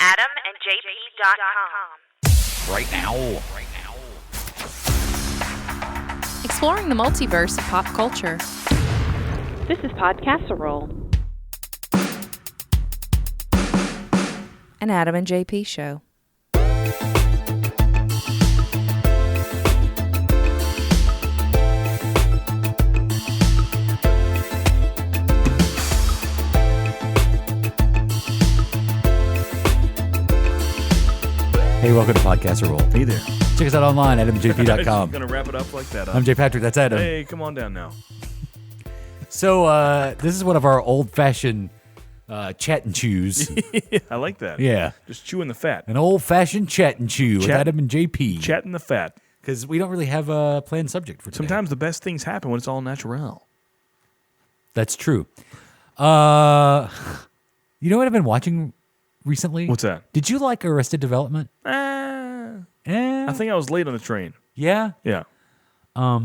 AdamandJP.com. Right now. Exploring the multiverse of pop culture. This is Podcasserole. An Adam and JP show. Hey, welcome to Podcasserole. Hey there. Check us out online at nbsp.com. I'm going to wrap it up like that. I'm Jay Patrick. That's Adam. Hey, come on down now. So, this is one of our old-fashioned chat and chews. I like that. Yeah. Just chewing the fat. An old-fashioned chat and chew with Adam and JP. Chatting the fat. Because we don't really have a planned subject for today. Sometimes the best things happen when it's all natural. That's true. You know what I've been watching recently? What's that? Did you like Arrested Development? I think I was late on the train. Yeah? Yeah. My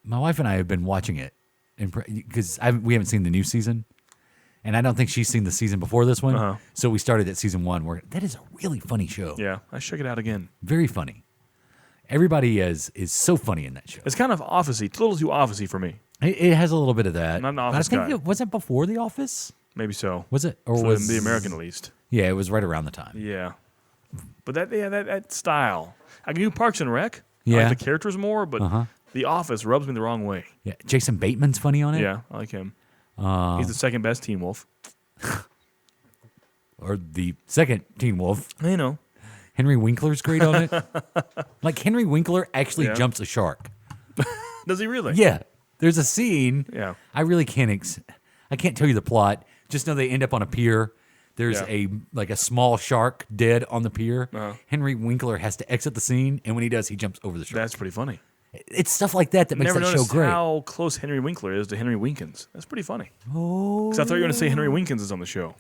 wife and I have been watching it because we haven't seen the new season, and I don't think she's seen the season before this one. Uh-huh. So we started at season 1. That is a really funny show. Yeah. I should check it out again. Very funny. Everybody is so funny in that show. It's kind of office-y. It's a little too office-y for me. It has a little bit of that. I'm not an But office I think guy. it wasn't before The Office. Maybe so. Was it, or For was the American at least? Yeah, it was right around the time. Yeah. But that style. I can do Parks and Rec. Yeah. I like the characters more, but The Office rubs me the wrong way. Yeah, Jason Bateman's funny on it. Yeah, I like him. He's the second best Teen Wolf. Or the second Teen Wolf. You know. Henry Winkler's great on it. Like Henry Winkler actually jumps a shark. Does he really? Yeah. There's a scene. Yeah. I really can't I can't tell you the plot. Just know they end up on a pier. There's a small shark dead on the pier. Henry Winkler has to exit the scene, and when he does, he jumps over the shark. That's pretty funny. It's stuff like that makes Never that show noticed great. how close Henry Winkler is to Henry Winkins. That's pretty funny. Oh. Because I thought you were going to say Henry Winkins is on the show.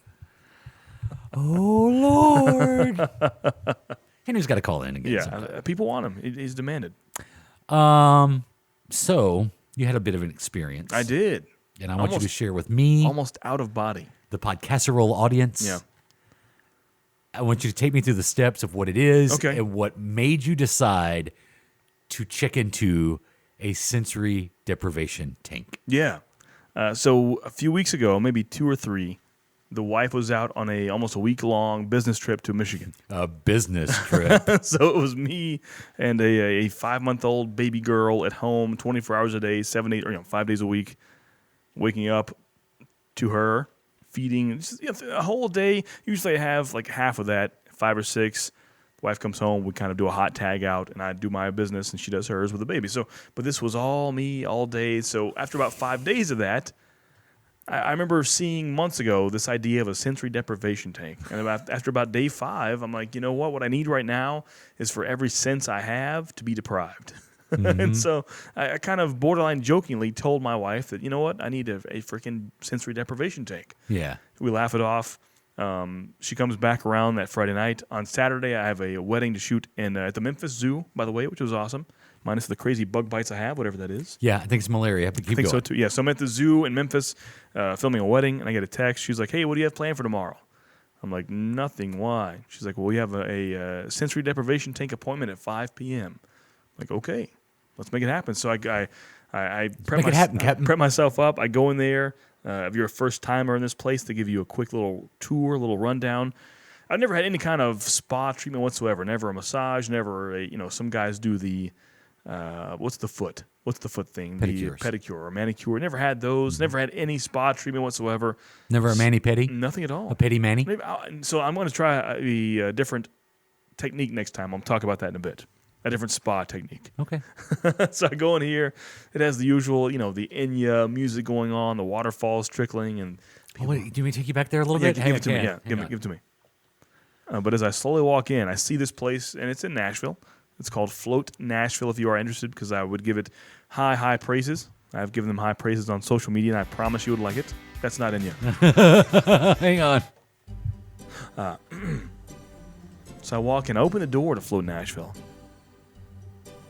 Oh, Lord. Henry's got to call in again. Yeah, people want him. He's demanded. So, you had a bit of an experience. I did. And I want you to share with me. Almost out of body. The Podcasserole audience. Yeah. I want you to take me through the steps of what it is and what made you decide to check into a sensory deprivation tank. Yeah. So a few weeks ago, maybe 2 or 3, the wife was out on almost a week-long business trip to Michigan. A business trip. So it was me and a 5-month-old baby girl at home, 24 hours a day, 5 days a week, waking up to her, feeding, just, a whole day. Usually I have like half of that, 5 or 6. The wife comes home, we kind of do a hot tag out, and I do my business, and she does hers with the baby. So, but this was all me all day. So after about 5 days of that, I remember seeing months ago this idea of a sensory deprivation tank. And after about day 5, I'm like, you know what? What I need right now is for every sense I have to be deprived. Mm-hmm. And so I kind of borderline jokingly told my wife that, you know what? I need a freaking sensory deprivation tank. Yeah. We laugh it off. She comes back around that Friday night. On Saturday, I have a wedding to shoot at the Memphis Zoo, by the way, which was awesome. Minus the crazy bug bites I have, whatever that is. Yeah, I think it's malaria, but keep going. I think so, too. Yeah, so I'm at the zoo in Memphis filming a wedding, and I get a text. She's like, hey, what do you have planned for tomorrow? I'm like, nothing. Why? She's like, well, we have a sensory deprivation tank appointment at 5 p.m. I'm like, okay, let's make it happen. So I prep myself up. I go in there. If you're a first-timer in this place, they give you a quick little tour, a little rundown. I've never had any kind of spa treatment whatsoever. Never a massage, never some guys do the... what's the foot thing? Pedicures. The pedicure or manicure. Never had those. Never had any spa treatment whatsoever. Never a mani-pedi? Nothing at all. A pedi-mani? So I'm going to try a different technique next time. I'll talk about that in a bit. A different spa technique. Okay. So I go in here. It has the usual, the Enya music going on, the waterfalls trickling. And do you want me to take you back there a little bit? Give it to me. Yeah, give it to me. But as I slowly walk in, I see this place, and it's in Nashville. It's called Float Nashville if you are interested, because I would give it high praises. I've given them high praises on social media, and I promise you would like it. That's not in you. Hang on. So I walk in. I open the door to Float Nashville.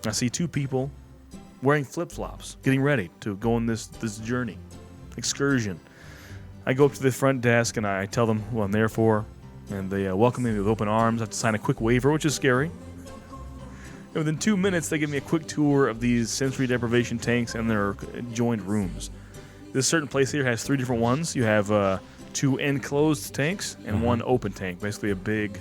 I see 2 people wearing flip-flops, getting ready to go on this journey, excursion. I go up to the front desk, and I tell them what I'm there for. And they welcome me with open arms. I have to sign a quick waiver, which is scary. And within 2 minutes, they give me a quick tour of these sensory deprivation tanks and their joined rooms. This certain place here has 3 different ones. You have 2 enclosed tanks and 1 open tank, basically a big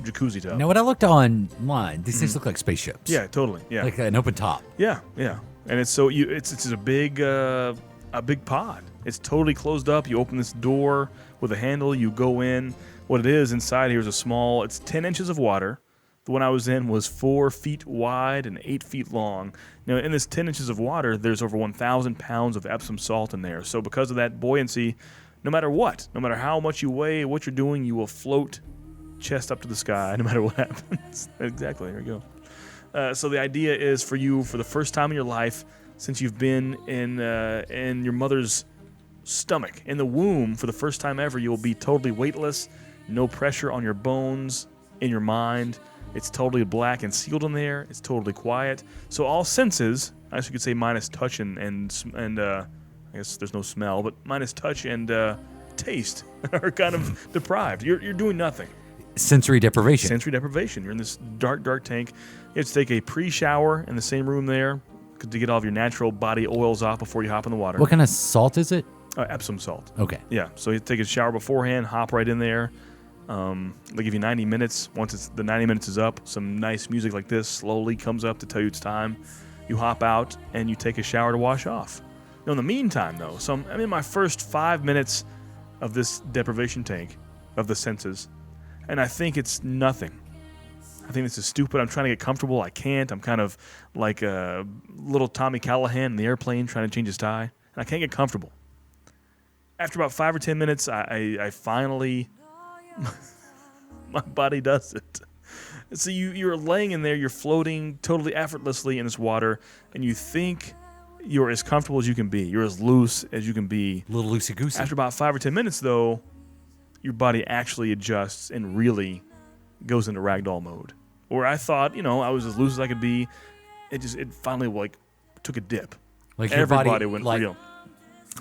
jacuzzi tub. Now, when I looked online, these things look like spaceships. Yeah, totally. Yeah, Like an open top. yeah. And it's it's a big pod. It's totally closed up. You open this door with a handle. You go in. What it is inside here is it's 10 inches of water. The one I was in was 4 feet wide and 8 feet long. Now, in this 10 inches of water, there's over 1,000 pounds of Epsom salt in there. So because of that buoyancy, no matter how much you weigh, what you're doing, you will float chest up to the sky no matter what happens. Exactly. There you go. So the idea is for you, for the first time in your life, since you've been in your mother's stomach, in the womb, for the first time ever, you'll be totally weightless, no pressure on your bones, in your mind. It's totally black and sealed in there. It's totally quiet. So all senses, I guess you could say minus touch and I guess there's no smell, but minus touch and taste are kind of deprived. You're doing nothing. Sensory deprivation. Sensory deprivation. You're in this dark tank. You have to take a pre-shower in the same room there to get all of your natural body oils off before you hop in the water. What kind of salt is it? Epsom salt. Okay. Yeah, so you take a shower beforehand, hop right in there. They give you 90 minutes. Once the 90 minutes is up, some nice music like this slowly comes up to tell you it's time. You hop out and you take a shower to wash off. Now, in the meantime, though, so I'm in my first 5 minutes of this deprivation tank of the senses, and I think it's nothing. I think this is stupid. I'm trying to get comfortable. I can't. I'm kind of like a little Tommy Callahan in the airplane trying to change his tie, and I can't get comfortable. After about 5 or 10 minutes, I finally, my body does it. So you're laying in there, you're floating totally effortlessly in this water, and you think you're as comfortable as you can be. You're as loose as you can be. A little loosey-goosey. After about 5 or 10 minutes, though, your body actually adjusts and really goes into ragdoll mode. Where I thought, I was as loose as I could be. It finally took a dip. Like your everybody body went like, real.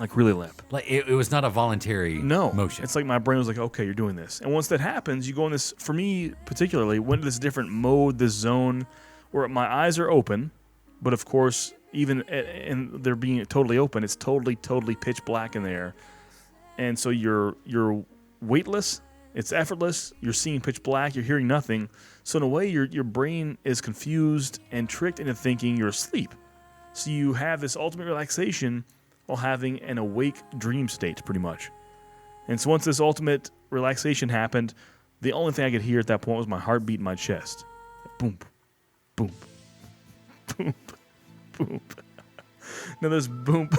Like really limp. Like it was not a voluntary motion. It's like my brain was like, okay, you're doing this. And once that happens, you go in this, for me particularly, went into this different mode, this zone, where my eyes are open, but of course, even and they're being totally open, it's totally pitch black in there. And so you're weightless, it's effortless, you're seeing pitch black, you're hearing nothing. So in a way, your brain is confused and tricked into thinking you're asleep. So you have this ultimate relaxation while having an awake dream state, pretty much. And so once this ultimate relaxation happened, the only thing I could hear at that point was my heartbeat in my chest. Boom, boom, boom, boom. Now this boom,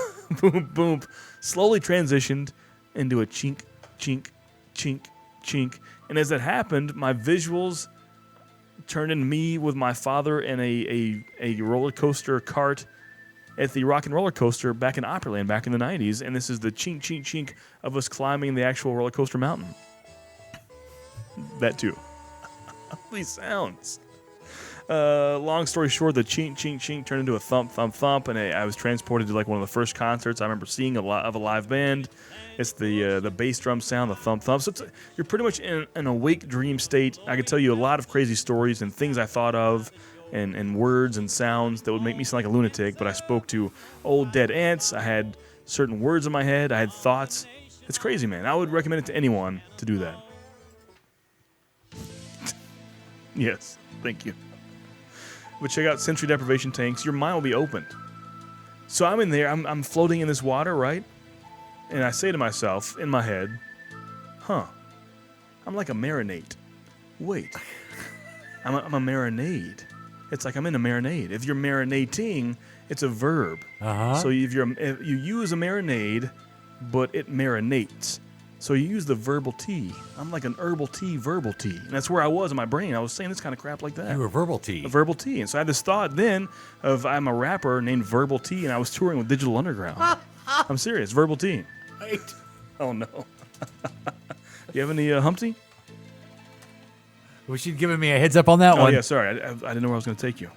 boom, boom slowly transitioned into a chink, chink, chink, chink. And as that happened, my visuals turned into me with my father in a roller coaster cart at the Rock and Roller Coaster back in Opryland back in the 90s, and this is the chink, chink, chink of us climbing the actual roller coaster mountain. That too. These sounds. Long story short, the chink, chink, chink turned into a thump, thump, thump, and I was transported to like one of the first concerts I remember seeing of a live band. It's the bass drum sound, the thump, thump. So you're pretty much in an awake dream state. I could tell you a lot of crazy stories and things I thought of, and words and sounds that would make me sound like a lunatic, but I spoke to old dead aunts. I had certain words in my head. I had thoughts. It's crazy, man. I would recommend it to anyone to do that. Yes, thank you. But check out sensory deprivation tanks. Your mind will be opened. So I'm in there. I'm floating in this water, right? And I say to myself in my head, I'm like a marinade. Wait, I'm a marinade. It's like I'm in a marinade. If you're marinating, it's a verb. Uh-huh. So if you use a marinade, but it marinates. So you use the verbal T. I'm like an herbal tea, verbal T. And that's where I was in my brain. I was saying this kind of crap like that. You were verbal T. A verbal T. And so I had this thought then of I'm a rapper named Verbal T, and I was touring with Digital Underground. I'm serious. Verbal T. Wait. Oh, no. You have any Humpty? Wish you'd given me a heads up on that one. Oh, yeah, sorry. I didn't know where I was going to take you.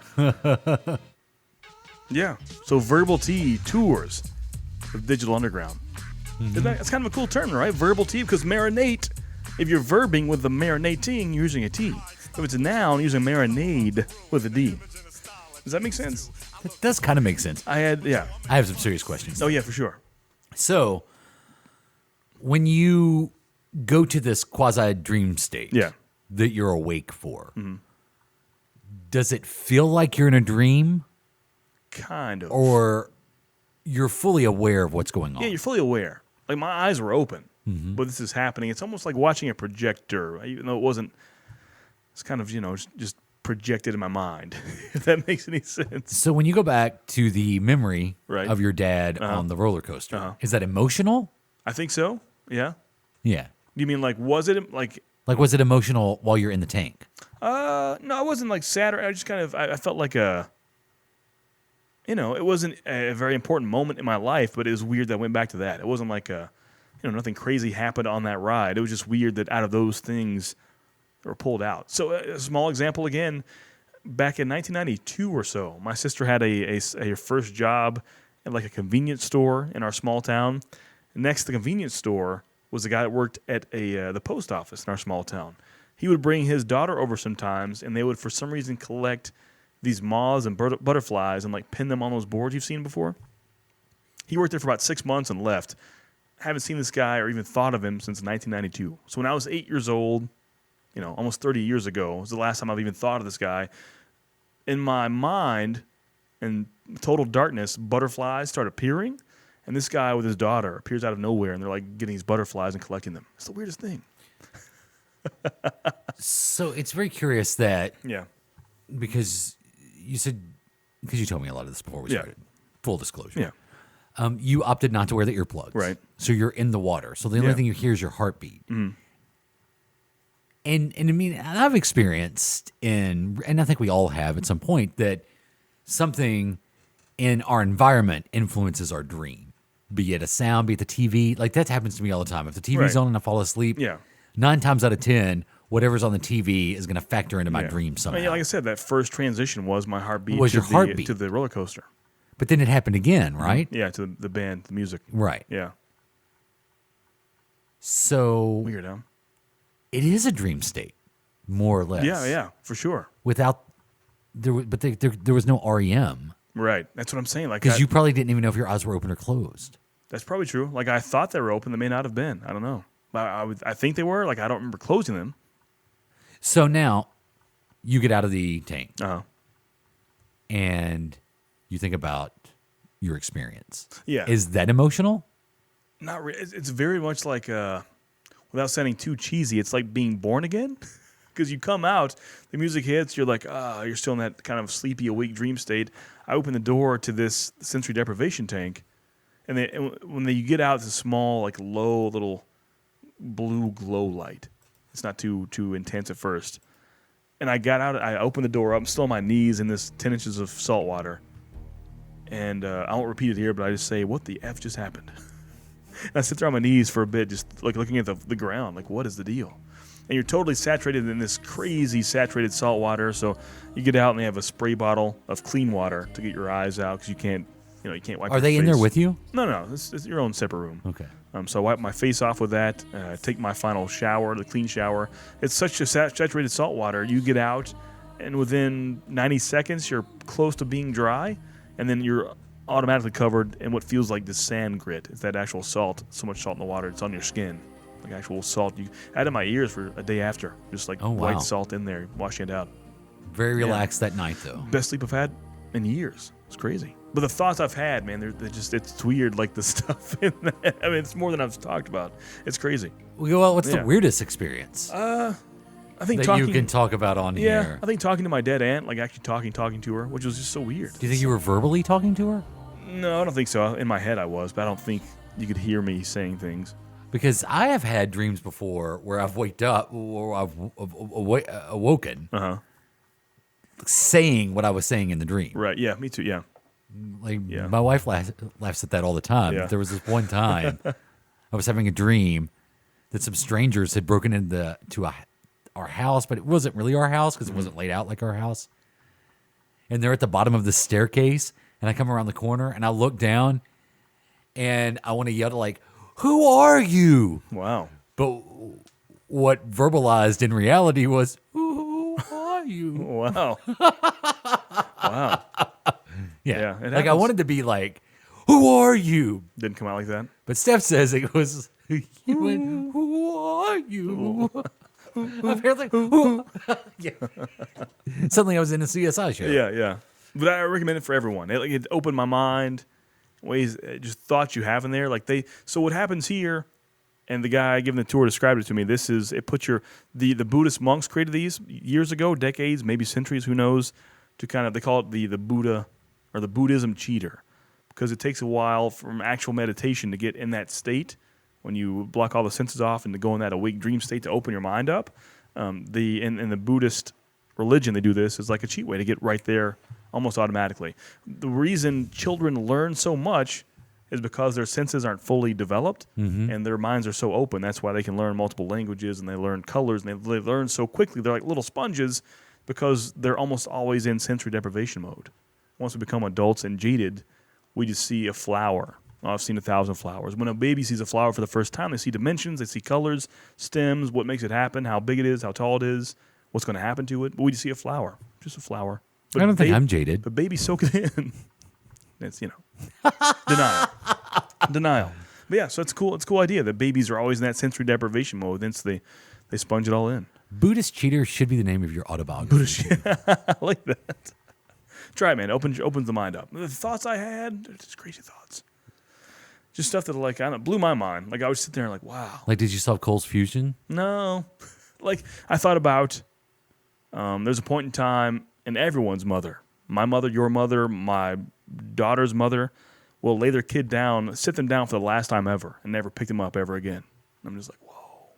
Yeah. So Verbal T tours with Digital Underground. Mm-hmm. That's kind of a cool term, right? Verbal T, because marinate If you're verbing with the marinating, you're using a T. If it's a noun, you're using marinade with a D. Does that make sense? It does kind of make sense. I have some serious questions. Oh, yeah, for sure. So, when you go to this quasi-dream state that you're awake for, does it feel like you're in a dream? Kind of. Or you're fully aware of what's going on? Yeah, you're fully aware. Like, my eyes were open, but this is happening. It's almost like watching a projector, even though it wasn't. It's kind of, just projected in my mind, if that makes any sense. So when you go back to the memory Right. of your dad on the roller coaster, is that emotional? I think so, yeah. Yeah. You mean, like, was it, like... Like, was it emotional while you're in the tank? No, I wasn't, like, sad. I just kind of... I felt like a... it wasn't a very important moment in my life, but it was weird that I went back to that. It wasn't like nothing crazy happened on that ride. It was just weird that out of those things... were pulled out. So a small example again, back in 1992 or so, my sister had a first job at like a convenience store in our small town. Next to the convenience store was the guy that worked at the post office in our small town. He would bring his daughter over sometimes, and they would for some reason collect these moths and butterflies and like pin them on those boards you've seen before. He worked there for about 6 months and left. Haven't seen this guy or even thought of him since 1992. So when I was 8 years old, almost 30 years ago, was the last time I've even thought of this guy. In my mind, in total darkness, butterflies start appearing, and this guy with his daughter appears out of nowhere, and they're like getting these butterflies and collecting them. It's the weirdest thing. So it's very curious that, because you told me a lot of this before we started. Full disclosure. Yeah. You opted not to wear the earplugs. Right. So you're in the water. So the only thing you hear is your heartbeat. And I mean, I've experienced and I think we all have at some point, that something in our environment influences our dream, be it a sound, be it the TV. Like that happens to me all the time. If the TV's on and I fall asleep, 9 times out of 10, whatever's on the TV is going to factor into my dream somehow. Yeah, like I said, that first transition was my heartbeat. Was your heartbeat to the roller coaster? But then it happened again, right? Yeah, to the band, the music. Right. Yeah. So Weird, huh? it is a dream state, more or less. Yeah, for sure. Without there was no REM. Right. That's what I'm saying. Like, Because you probably didn't even know if your eyes were open or closed. That's probably true. Like, I thought they were open. They may not have been. I don't know. I think they were. Like, I don't remember closing them. So now you get out of the tank and you think about your experience. Yeah. Is that emotional? Not really. It's very much like, without sounding too cheesy, it's like being born again. Because you come out, the music hits, you're like, you're still in that kind of sleepy, awake dream state. I open the door to this sensory deprivation tank, and when you get out, it's a small, like low little blue glow light. It's not too intense at first. And I got out, I opened the door up, I'm still on my knees in this 10 inches of salt water. And I won't repeat it here, but I just say, what the F just happened? And I sit there on my knees for a bit, just like looking at the ground, like, what is the deal? And you're totally saturated in this crazy saturated salt water. So you get out and they have a spray bottle of clean water to get your eyes out because you can't wipe your face. Are they in there with you? No. It's your own separate room. Okay. So I wipe my face off with that, take my final shower, the clean shower. It's such a saturated salt water. You get out, and within 90 seconds, you're close to being dry, and then you're automatically covered in what feels like the sand grit. It's that actual salt, so much salt in the water, it's on your skin. Like actual salt. You had in my ears for a day after, just like white salt in there, washing it out. Very relaxed that night, though. Best sleep I've had in years. It's crazy. But the thoughts I've had, man, it's weird. Like the stuff in that. I mean, it's more than I've talked about. It's crazy. Well, what's the weirdest experience? I think that you can talk about on here. I think talking to my dead aunt, like actually talking to her, which was just so weird. Do you think you were verbally talking to her? No, I don't think so. In my head I was, but I don't think you could hear me saying things. Because I have had dreams before where I've waked up or I've awoken saying what I was saying in the dream. Right, yeah, me too, yeah. My wife laughs at that all the time. Yeah. There was this one time I was having a dream that some strangers had broken into our house, but it wasn't really our house because it wasn't laid out like our house. And they're at the bottom of the staircase, and I come around the corner, and I look down, and I want to yell like, "Who are you?" Wow. But what verbalized in reality was, "Who are you?" Wow. Wow. Yeah, it like I happens. wanted to be like, "Who are you?" Didn't come out like that. But Steph says it was, "You went, who are you?" Apparently, yeah. Suddenly I was in a CSI show. Yeah, yeah. But I recommend it for everyone. It opened my mind, ways, just thoughts you have in there. So what happens here, and the guy giving the tour described it to me. It puts the Buddhist monks created these years ago, decades, maybe centuries, who knows, to kind of, they call it the Buddha or the Buddhism cheater, because it takes a while from actual meditation to get in that state when you block all the senses off and to go in that awake dream state to open your mind up. In the Buddhist religion, they do this as like a cheat way to get right there almost automatically. The reason children learn so much is because their senses aren't fully developed and their minds are so open. That's why they can learn multiple languages and they learn colors and they learn so quickly. They're like little sponges because they're almost always in sensory deprivation mode. Once we become adults and jaded, we just see a flower. Oh, I've seen 1,000 flowers. When a baby sees a flower for the first time, they see dimensions, they see colors, stems, what makes it happen, how big it is, how tall it is, what's going to happen to it. But we just see a flower, just a flower. But I don't think I'm jaded. But babies soak it in. It's, denial. But yeah, so it's cool. It's a cool idea that babies are always in that sensory deprivation mode. Then so they sponge it all in. Buddhist cheater should be the name of your autobiography. I like that. Try it, man. Opens the mind up. The thoughts I had, they're just crazy thoughts. Just stuff that blew my mind. Like I would sit there and like, wow. Like, did you solve Cole's fusion? No. Like I thought about, there's a point in time, and everyone's mother, my mother, your mother, my daughter's mother, will lay their kid down, sit them down for the last time ever, and never pick them up ever again. I'm just like, whoa.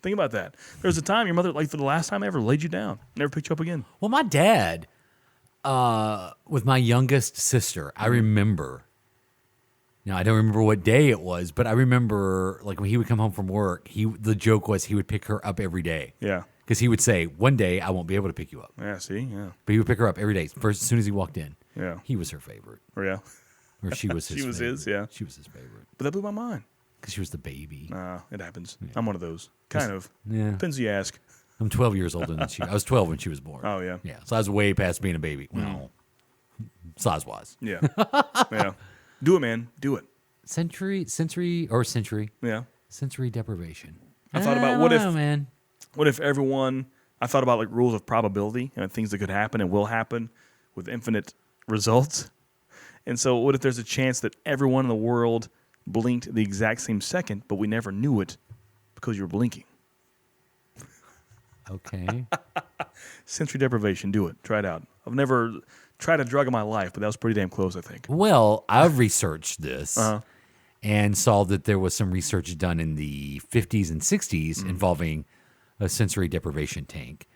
Think about that. There's a time your mother, like for the last time ever, laid you down, never picked you up again. Well, my dad, with my youngest sister, I remember. Now, I don't remember what day it was, but I remember like when he would come home from work, the joke was he would pick her up every day. Yeah. Because he would say, one day I won't be able to pick you up. Yeah, see? Yeah. But he would pick her up every day. First, as soon as he walked in. Yeah. He was her favorite. Or yeah. Or she was his She was favorite. his, yeah. She was his favorite. But that blew my mind. Because she was the baby. It happens. Yeah. I'm one of those. Kind of. Yeah. Depends who you ask. I'm 12 years older than she. I was 12 when she was born. Oh, yeah. Yeah. So I was way past being a baby. Well, size-wise. Yeah. Yeah. Do it, man. Do it. Sensory. Yeah. Sensory deprivation. I thought about what if everyone, I thought about like rules of probability and things that could happen and will happen with infinite results. And so what if there's a chance that everyone in the world blinked the exact same second, but we never knew it because you were blinking? Okay. Sensory deprivation. Do it. Try it out. I've never tried a drug in my life, but that was pretty damn close, I think. Well, I've researched this and saw that there was some research done in the 50s and 60s involving a sensory deprivation tank.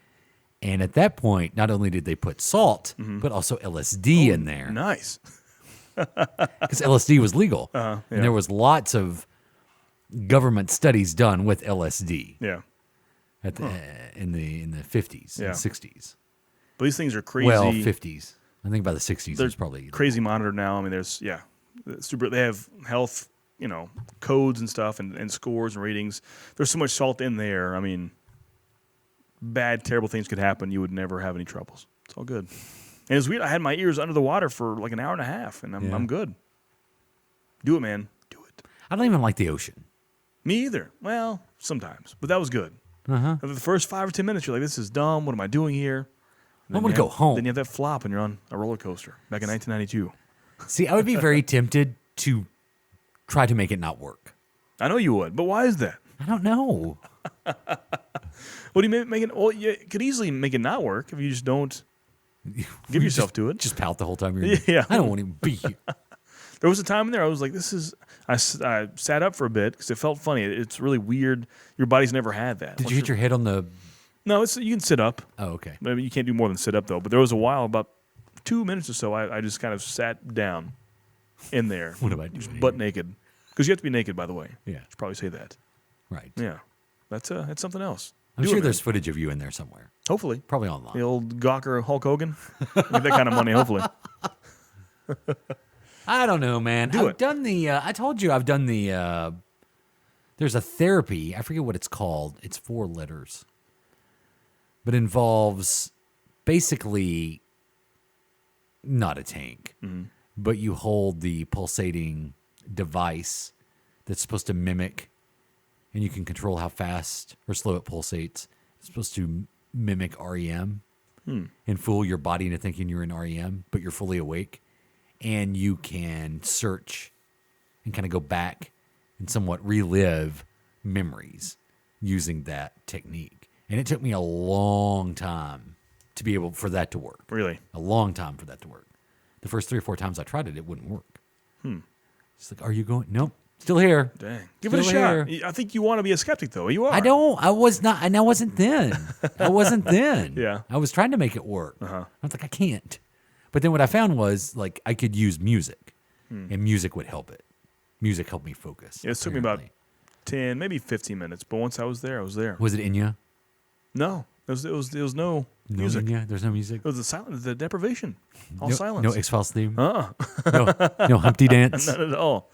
And at that point, not only did they put salt, but also LSD in there. Nice. Because LSD was legal. Yeah. And there was lots of government studies done with LSD Yeah. at the, in the 50s Yeah. and 60s. But these things are crazy. Well, 50s. I think by the 60s, They're there's probably crazy monitored now. I mean, there's, they have health, codes and stuff and scores and ratings. There's so much salt in there. I mean, bad, terrible things could happen. You would never have any troubles. It's all good. And it's weird. I had my ears under the water for like an hour and a half, and I'm good. Do it, man. Do it. I don't even like the ocean. Me either. Well, sometimes. But that was good. The first 5 or 10 minutes, you're like, this is dumb. What am I doing here? I want to go home. Then you have that flop and you're on a roller coaster back in 1992. See, I would be very tempted to try to make it not work. I know you would, but why is that? I don't know. What do you make it? Well, you could easily make it not work if you just don't give yourself to it. Just pout the whole time you're in Yeah. I don't want to be here. There was a time in there I was like, I sat up for a bit because it felt funny. It's really weird. Your body's never had that. Did you hit your head on the... No, you can sit up. Oh, okay. Maybe you can't do more than sit up, though. But there was a while, about 2 minutes or so, I just kind of sat down in there. What am I doing Butt here? naked. Because you have to be naked, by the way. Yeah. Should probably say that. Right. Yeah. That's something else. I'm Do sure it, there's man. footage of you in there somewhere. Hopefully. Probably online. The old Gawker Hulk Hogan. Get that kind of money, hopefully. I don't know, man. Do I've it. done the... I told you I've done the There's a therapy. I forget what it's called. It's 4 letters, but involves basically not a tank, but you hold the pulsating device that's supposed to mimic, and you can control how fast or slow it pulsates. It's supposed to mimic REM and fool your body into thinking you're in REM, but you're fully awake. And you can search and kind of go back and somewhat relive memories using that technique. And it took me a long time to be able for that to work. Really? A long time for that to work. The first 3 or 4 times I tried it, it wouldn't work. It's like, are you going? Nope. Still here. Dang. Give it a Still shot. I think you want to be a skeptic, though. You are. I don't. I was not. And I wasn't then. I wasn't then. Yeah. I was trying to make it work. I was like, I can't. But then what I found was like I could use music, and music would help it. Music helped me focus. Yeah, it took me about 10, maybe 15 minutes. But once I was there, I was there. Was it Enya? No. There was no music. Enya? There's no music. It was the deprivation. All no, silence. No X-Files theme. Uh-uh. No Humpty Dance. Not at all.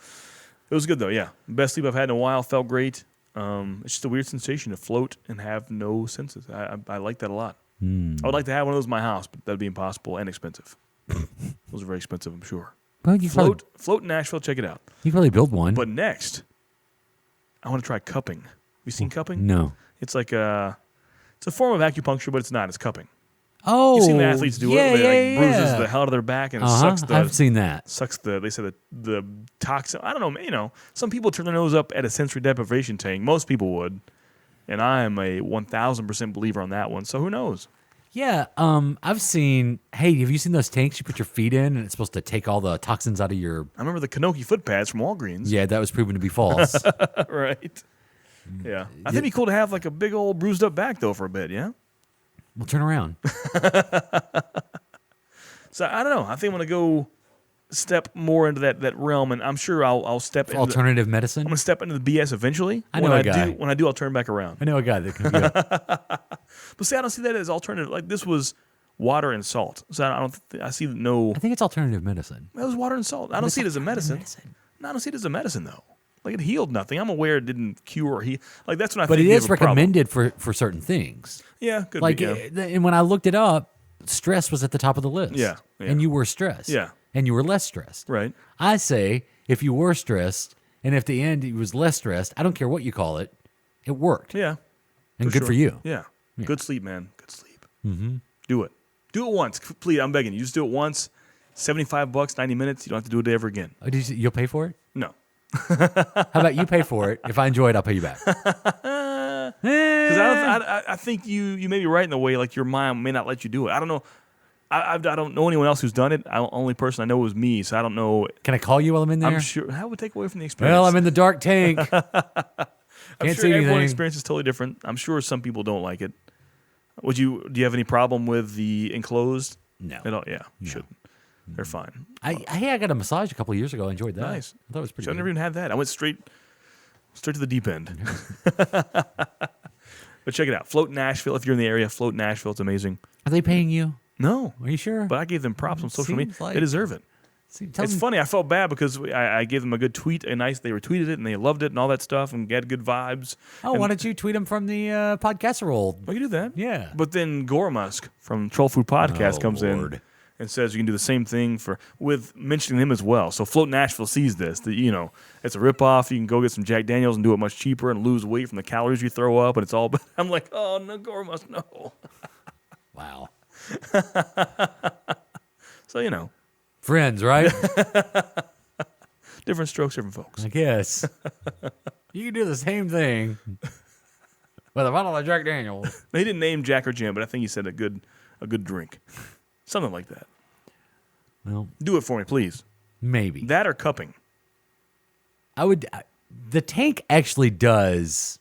It was good, though, yeah. Best sleep I've had in a while. Felt great. It's just a weird sensation to float and have no senses. I like that a lot. I would like to have one of those in my house, but that'd be impossible and expensive. Those are very expensive, I'm sure. Well, you Float in Nashville. Check it out. You probably build one. But next, I want to try cupping. Have you seen cupping? No. It's like it's a form of acupuncture, but it's not. It's cupping. Oh, You've seen the athletes do it. They bruises the hell out of their back and it sucks the. I've seen that. Sucks they say the toxin. I don't know. Some people turn their nose up at a sensory deprivation tank. Most people would, and I am a 1,000% believer on that one. So who knows? Yeah, I've seen. Hey, have you seen those tanks you put your feet in, and it's supposed to take all the toxins out of your? I remember the Kanoki foot pads from Walgreens. Yeah, that was proven to be false. Right. Yeah, I think it'd be cool to have like a big old bruised up back though for a bit. Yeah. Well, turn around. So I don't know. I think I'm gonna go step more into that realm, and I'm sure I'll step into Alternative medicine. I'm gonna step into the BS eventually. I know a guy. When I do, I'll turn back around. I know a guy that can. Yeah. But see, I don't see that as alternative. Like this was water and salt. So I don't. I see no. I think it's alternative medicine. It was water and salt. I don't see it as a medicine. No, I don't see it as a medicine though. Like it healed nothing. I'm aware it didn't cure or heal. Like that's when I. But think it you is have a problem. recommended for certain things. Yeah, could Like, be. Yeah. and when I looked it up, stress was at the top of the list. Yeah, yeah. And you were stressed. Yeah. And you were less stressed. Right. I say if you were stressed, and if the end it was less stressed, I don't care what you call it, it worked. Yeah. And good for you. Yeah. Good sleep, man. Good sleep. Mm-hmm. Do it. Do it once. Please, I'm begging you. Just do it once. $75, 90 minutes. You don't have to do it ever again. Oh, you'll pay for it? No. How about you pay for it? If I enjoy it, I'll pay you back. Because I think you may be right in the way, like your mind may not let you do it. I don't know. I don't know anyone else who's done it. The only person I know was me, so I don't know. Can I call you while I'm in there? I'm sure. That would take away from the experience. Well, I'm in the dark tank. I'm Can't sure see everyone's anything. experience is totally different. I'm sure some people don't like it. Do you have any problem with the enclosed? No. At all? Yeah, you shouldn't. They're fine. I got a massage a couple of years ago. I enjoyed that. Nice. I thought it was pretty I've good. never even had that. I went straight to the deep end. But check it out. Float Nashville. If you're in the area, Float Nashville. It's amazing. Are they paying you? No. Are you sure? But I gave them props on social media. Seems like- They deserve it. It's funny. I felt bad because I gave them a good tweet. They retweeted it and they loved it and all that stuff and had good vibes. Oh, why don't you tweet them from the podcast roll? We can do that. Yeah. But then Gormusk from Troll Food Podcast comes in and says you can do the same thing with mentioning him as well. So Float Nashville sees this. That it's a ripoff. You can go get some Jack Daniels and do it much cheaper and lose weight from the calories you throw up. And it's all. I'm like, oh no, Gormusk, no. Wow. So Friends, right? different strokes, different folks. I guess. You can do the same thing with a bottle of Jack Daniels. He didn't name Jack or Jim, but I think he said a good drink, something like that. Well, Do it for me, please. maybe. That or cupping. The tank actually does.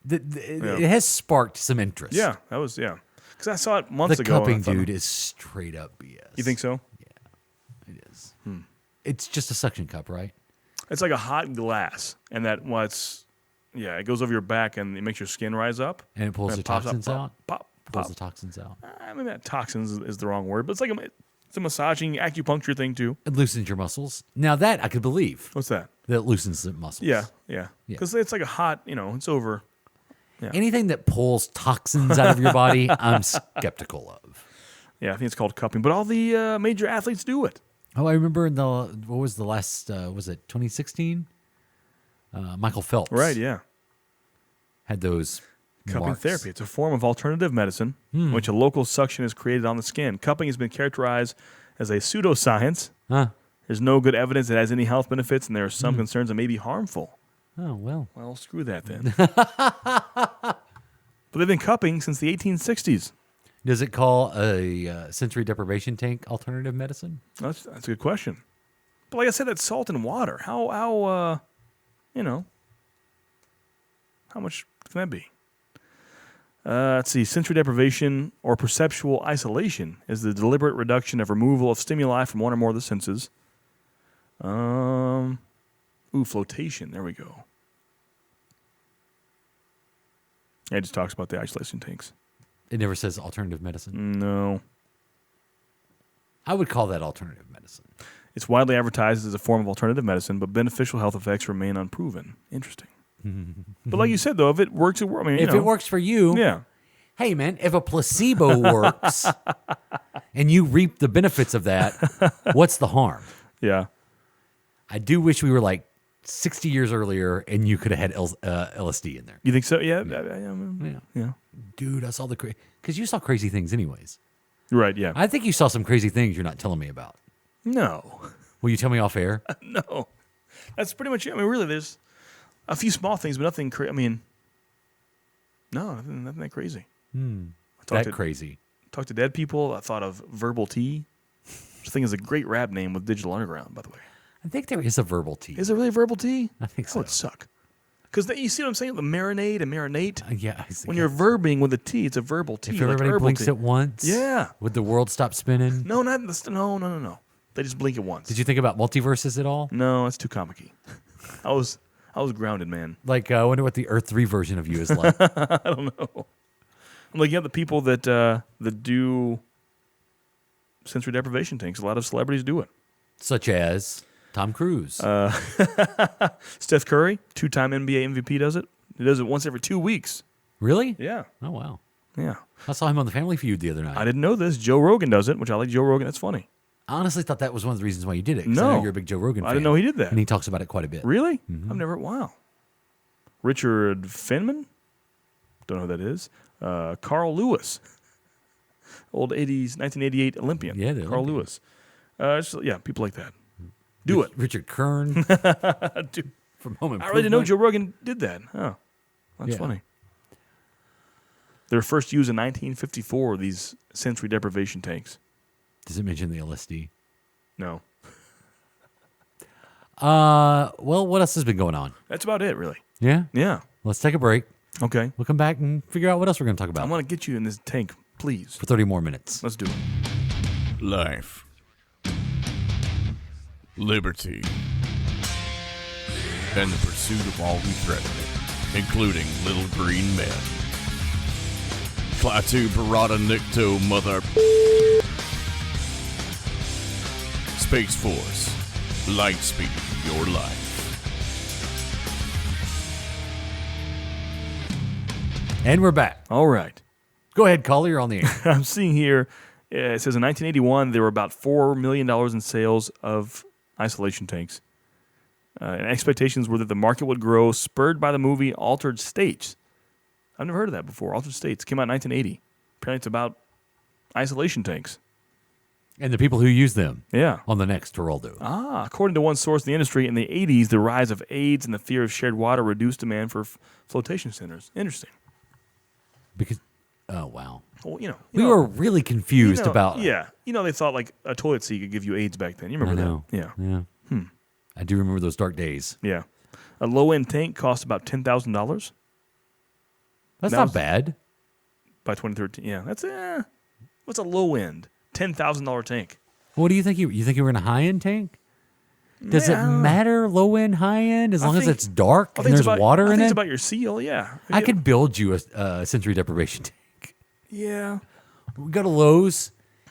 It has sparked some interest. Yeah, that was because I saw it months The ago. and I cupping thought, dude is straight up BS. You think so? It is. It's just a suction cup, right? It's like a hot glass, and that it goes over your back and it makes your skin rise up. And it pulls the pops up, toxins out? Pop. Pulls the toxins out. I mean, that toxins is the wrong word, but it's like It's a massaging acupuncture thing too. It loosens your muscles. Now that I could believe. What's that? That it loosens the muscles. Yeah. Because it's like a hot, it's over. Yeah. Anything that pulls toxins out of your body, I'm skeptical of. Yeah, I think it's called cupping. But all the major athletes do it. Oh, I remember what was the last, was it 2016? Michael Phelps. Right, yeah. Had those Cupping marks. therapy. It's a form of alternative medicine in which a local suction is created on the skin. Cupping has been characterized as a pseudoscience. Huh. There's no good evidence it has any health benefits, and there are some concerns that may be harmful. Oh, well. Well, screw that then. But they've been cupping since the 1860s. Does it call a sensory deprivation tank alternative medicine? That's a good question. But like I said, that's salt and water. How much can that be? Let's see. Sensory deprivation or perceptual isolation is the deliberate reduction of removal of stimuli from one or more of the senses. Flotation. There we go. It just talks about the isolation tanks. It never says alternative medicine. No. I would call that alternative medicine. It's widely advertised as a form of alternative medicine, but beneficial health effects remain unproven. Interesting. But like you said, though, if it works, it works for you, yeah. Hey, man, if a placebo works and you reap the benefits of that, what's the harm? Yeah. I do wish we were like 60 years earlier and you could have had LSD in there. You think so? Yeah. Yeah. Dude, I saw because you saw crazy things anyways. Right, yeah. I think you saw some crazy things you're not telling me about. No. Will you tell me off air? No. That's pretty much it. I mean, really, there's a few small things, but nothing crazy. I mean, no, nothing that crazy. Crazy. Talked to dead people. I thought of Verbal Tea, which I think is a great rap name with Digital Underground, by the way. I think there is a verbal tea. Is it really Verbal Tea? I think so. That would suck. Because you see what I'm saying? The marinate and marinate. Yeah. When you're verbing with a T, it's a verbal tea. If everybody blinks at once, yeah. Would the world stop spinning? No. They just blink at once. Did you think about multiverses at all? No, that's too comic-y. I was grounded, man. Like, I wonder what the Earth 3 version of you is like. I don't know. I'm like, yeah, the people that do sensory deprivation tanks, a lot of celebrities do it. Such as Tom Cruise. Steph Curry, 2-time NBA MVP, does it. He does it once every 2 weeks. Really? Yeah. Oh, wow. Yeah. I saw him on the Family Feud the other night. I didn't know this. Joe Rogan does it, which I like Joe Rogan. That's funny. I honestly thought that was one of the reasons why you did it. 'Cause No. I know you're a big Joe Rogan fan. I didn't know he did that. And he talks about it quite a bit. Really? Mm-hmm. I've never. Wow. Richard Feynman? Don't know who that is. Carl Lewis. Old 80s, 1988 Olympian. Yeah, the Carl Olympian. Lewis. People like that. Do it. Richard Kern Dude, from Home Improvement. I really didn't know Joe Rogan did that. Oh, that's Yeah. funny. They were first used in 1954, these sensory deprivation tanks. Does it mention the LSD? No. Well, what else has been going on? That's about it, really. Yeah? Yeah. Let's take a break. Okay. We'll come back and figure out what else we're going to talk I about want to get you in this tank, please. for 30 more minutes. Let's do it. Life, liberty, and the pursuit of all who threaten it, including little green men. Klaatu Barada Nikto Mother Space Force, Lightspeed your life. And we're back. All right. Go ahead, caller. You're on the air. I'm seeing here, it says in 1981, there were about $4 million in sales of isolation tanks. And expectations were that the market would grow, spurred by the movie Altered States. I've never heard of that before. Altered States came out in 1980. Apparently it's about isolation tanks. And the people who use them Yeah. on the next Geraldo. According to one source in the industry, in the 80s, the rise of AIDS and the fear of shared water reduced demand for flotation centers. Interesting. Because, oh, wow. Well, We were really confused about Yeah. They thought like a toilet seat could give you AIDS back then. You I remember know. that? Yeah. Yeah. I do remember those dark days. Yeah. A low-end tank cost about $10,000 That's That not was- bad. by 2013. Yeah. That's what's a low end? $10,000 tank. What do you think? You think you were in a high end tank? Does it matter low end, high end, as long as it's dark and there's water I in think it's it? about your seal. Yeah. I could build you a sensory deprivation tank. Yeah. We go to Lowe's.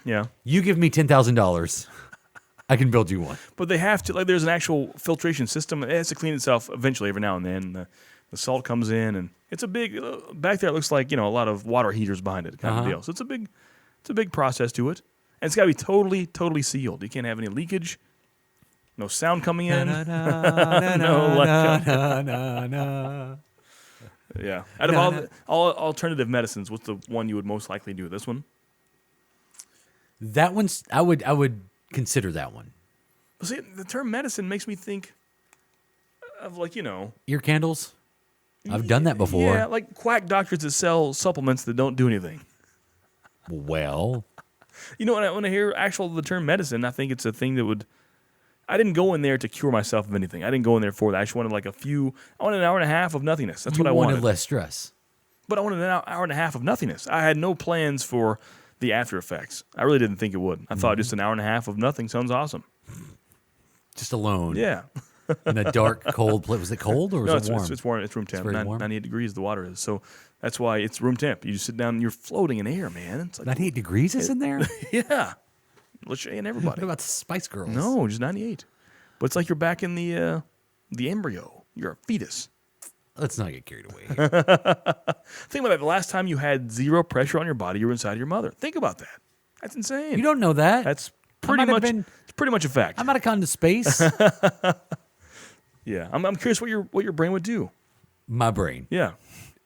Yeah. You give me $10,000, I can build you one. But they have to, like, there's an actual filtration system. It has to clean itself eventually every now and then. The salt comes in, and it's a big, back there it looks like, a lot of water heaters behind it kind of deal. So it's a big process to it. And it's got to be totally, totally sealed. You can't have any leakage, no sound coming in. No light coming. Yeah. Out of all alternative medicines, what's the one you would most likely do? This one? That one's, I would consider that one. See, the term medicine makes me think of ear candles. I've done that before. Yeah, like quack doctors that sell supplements that don't do anything. Well, when I hear the term medicine, I think it's a thing that would. I didn't go in there to cure myself of anything. I didn't go in there for that. I just wanted I wanted an hour and a half of nothingness. That's what I wanted. You wanted less stress. But I wanted an hour and a half of nothingness. I had no plans for the after effects. I really didn't think it would. I thought just an hour and a half of nothing sounds awesome. Just alone. Yeah. In a dark, cold place. Was it cold or was it warm? It's warm. It's room temp. It's very warm? 98 degrees the water is. So that's why it's room temp. You just sit down and you're floating in air, man. It's like 98 degrees is in there? Yeah. Lachey and everybody. What about the Spice Girls? No, just 98. But it's like you're back in the embryo. You're a fetus. Let's not get carried away. Think about that. The last time you had zero pressure on your body, you were inside of your mother. Think about that. That's insane. You don't know that. That's pretty much. It's pretty much a fact. I might have gone to space. Yeah, I'm curious what your brain would do. My brain. Yeah,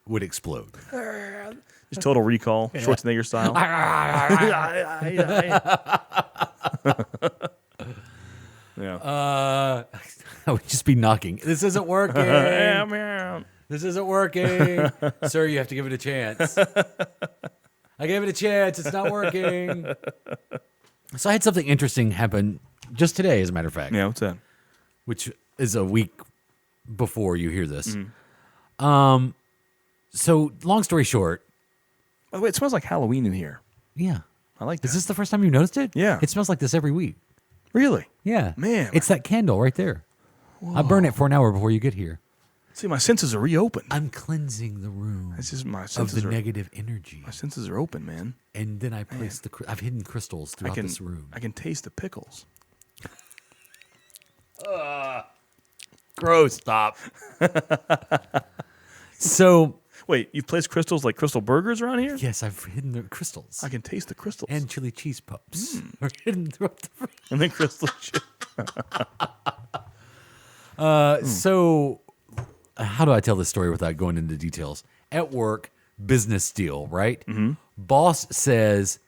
would explode. Just Total Recall, Schwarzenegger style. Yeah. I would just be knocking. This isn't working. This isn't working. Sir, you have to give it a chance. I gave it a chance. It's not working. So I had something interesting happen just today, as a matter of fact. Yeah, what's that? Which is a week before you hear this. So long story short. By the way, it smells like Halloween in here. Yeah. I like that. Is this the first time you noticed it? Yeah. It smells like this every week. Really? Yeah. Man. It's that candle right there. Whoa. I burn it for an hour before you get here. See, my senses are reopened. I'm cleansing the room This is my senses of the negative energy. My senses are open, man. And then I place I've hidden crystals throughout this room. I can taste the pickles. Gross. Stop. So... Wait, you've placed crystals like crystal burgers around here? Yes, I've hidden the crystals. I can taste the crystals. And chili cheese pups are hidden throughout the room. And then crystal chip. So, how do I tell this story without going into details? At work, business deal, right? Mm-hmm. Boss says,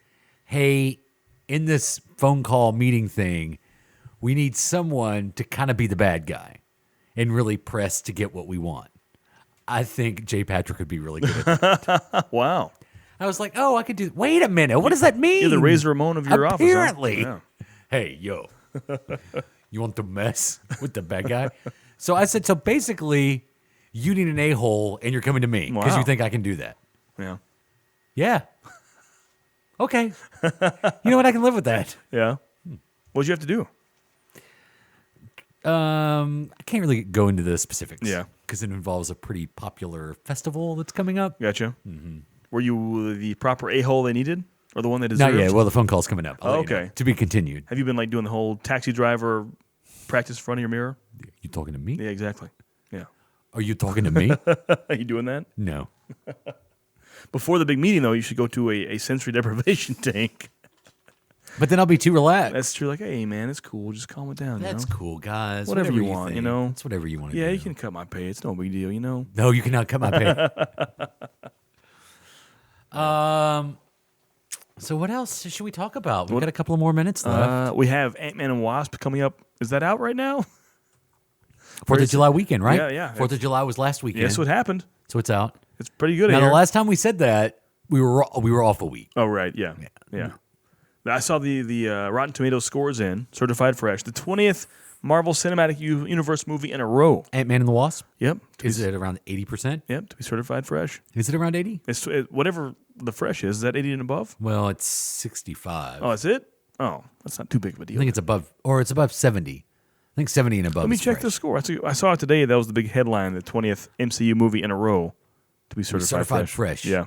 hey, in this phone call meeting thing, we need someone to kind of be the bad guy and really press to get what we want. I think Jay Patrick would be really good at that. Wow. I was like, oh, I could do... Wait a minute. What does that mean? You're the Razor Ramon of your Apparently. office. Huh? Yeah. Hey, yo. You want to mess with the bad guy? So I said, so basically, you need an a-hole and you're coming to me because you think I can do that. Yeah. Yeah. Okay. You know what? I can live with that. Yeah. What'd you have to do? I can't really go into the specifics. Yeah. Because it involves a pretty popular festival that's coming up. Gotcha. Mm-hmm. Were you the proper a-hole they needed? Or the one they deserved? Not yet. Well, the phone call's coming up. I'll let you know. Okay. To be continued. Have you been like doing the whole taxi driver practice in front of your mirror? You talking to me? Yeah, exactly. Yeah. Are you talking to me? Are you doing that? No. Before the big meeting, though, you should go to a sensory deprivation tank. But then I'll be too relaxed. That's true. Like, hey, man, it's cool. Just calm it down. That's you know? cool, guys. Whatever you want, think. you know? It's whatever you want to do. Yeah, you can cut my pay. It's no big deal, you know? No, you cannot cut my pay. So what else should we talk about? We've got a couple of more minutes left. We have Ant-Man and Wasp coming up. Is that out right now? 4th of July weekend, right? Yeah, yeah. 4th of July was last weekend. Yes, what happened. So it's out. It's pretty good Now, here. the last time we said that, we were off a week. Oh, right. Yeah. Yeah. I saw the Rotten Tomatoes scores in, certified fresh. The 20th Marvel Cinematic Universe movie in a row. Ant-Man and the Wasp? Yep. Is it around 80%? Yep, to be certified fresh. Is it around 80? It's whatever the fresh is. Is that 80 and above? Well, it's 65. Oh, that's it? Oh, that's not too big of a I deal. think it's above, or it's above 70. I think 70 and above. Let me is check fresh. the score. I saw it today. That was the big headline, the 20th MCU movie in a row to be certified, certified fresh. Yeah.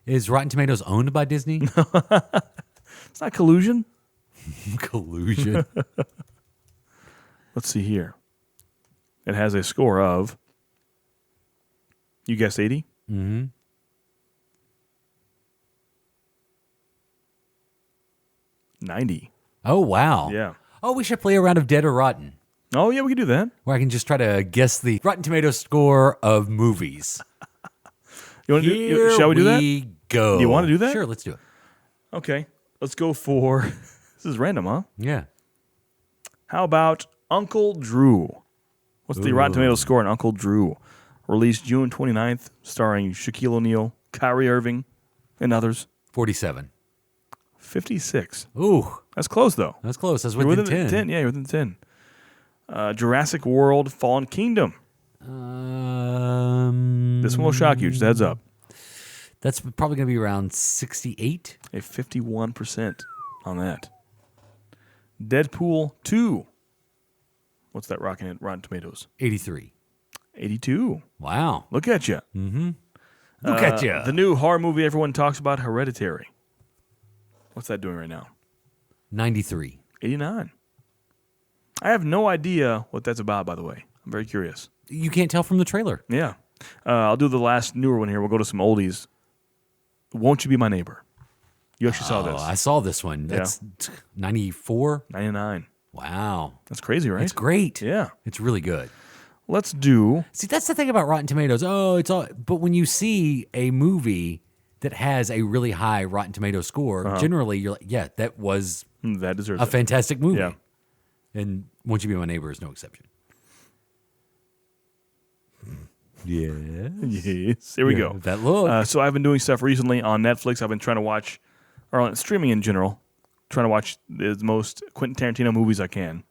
Is Rotten Tomatoes owned by Disney? It's not collusion. Collusion. Let's see here. It has a score of, you guessed 80? Mm-hmm. 90. Oh, wow. Yeah. Oh, we should play a round of Dead or Rotten, Oh, yeah, we can do that. where I can just try to guess the Rotten Tomatoes score of movies. You want to Here do? Shall we do that? we go. You wanna do that? Sure, let's do it. Okay. Let's go for. This is random, huh? Yeah. How about Uncle Drew? What's the Rotten Tomatoes score on Uncle Drew? Released June 29th, starring Shaquille O'Neal, Kyrie Irving, and others. 47. 56. Ooh, That's close, though. that's close. That's You're within within 10. Yeah, you're within 10. Jurassic World Fallen Kingdom. This one will shock you. Just a heads up. That's probably going to be around 68. A 51% on that. Deadpool 2. What's that rocking at Rotten Tomatoes? 83. 82. Wow. Look at you. Look at you. The new horror movie everyone talks about, Hereditary. What's that doing right now? 93. 89. I have no idea what that's about, by the way. I'm very curious. You can't tell from the trailer. Yeah. I'll do the last newer one here. We'll go to some oldies. Won't You Be My Neighbor? You actually saw Oh, this. I saw this one. That's 94. 99. Wow. That's crazy, right? It's great. Yeah. It's really good. Let's do... See, that's the thing about Rotten Tomatoes. Oh, it's all. But when you see a movie that has a really high Rotten Tomatoes score, generally you're like, yeah, that was That deserves a it. fantastic movie. Yeah. And Won't You Be My Neighbor is no exception. Yeah. Yes. Here we go. That look. So I've been doing stuff recently on Netflix. I've been trying to watch, or on streaming in general, trying to watch the most Quentin Tarantino movies I can.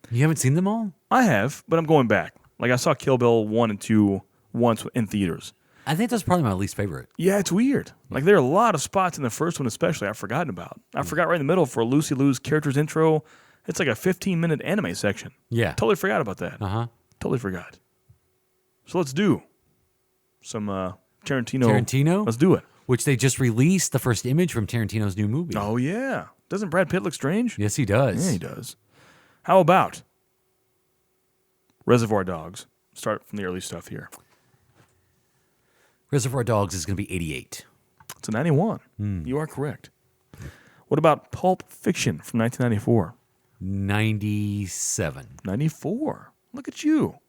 You haven't seen them all? I have, but I'm going back. Like I saw Kill Bill 1 and 2 once in theaters. I think that's probably my least favorite. Yeah, it's weird. Like there are a lot of spots in the first one especially I've forgotten about. I forgot right in the middle for Lucy Liu's character's intro. It's like a 15-minute anime section. Yeah. Totally forgot about that. Uh-huh. Totally forgot. So let's do some Tarantino. Tarantino? Let's do it. Which they just released the first image from Tarantino's new movie. Oh, yeah. Doesn't Brad Pitt look strange? Yes, he does. Yeah, he does. How about Reservoir Dogs? Start from the early stuff here. Reservoir Dogs is going to be 88. It's a 91. You are correct. What about Pulp Fiction from 1994? 97. 94. Look at you.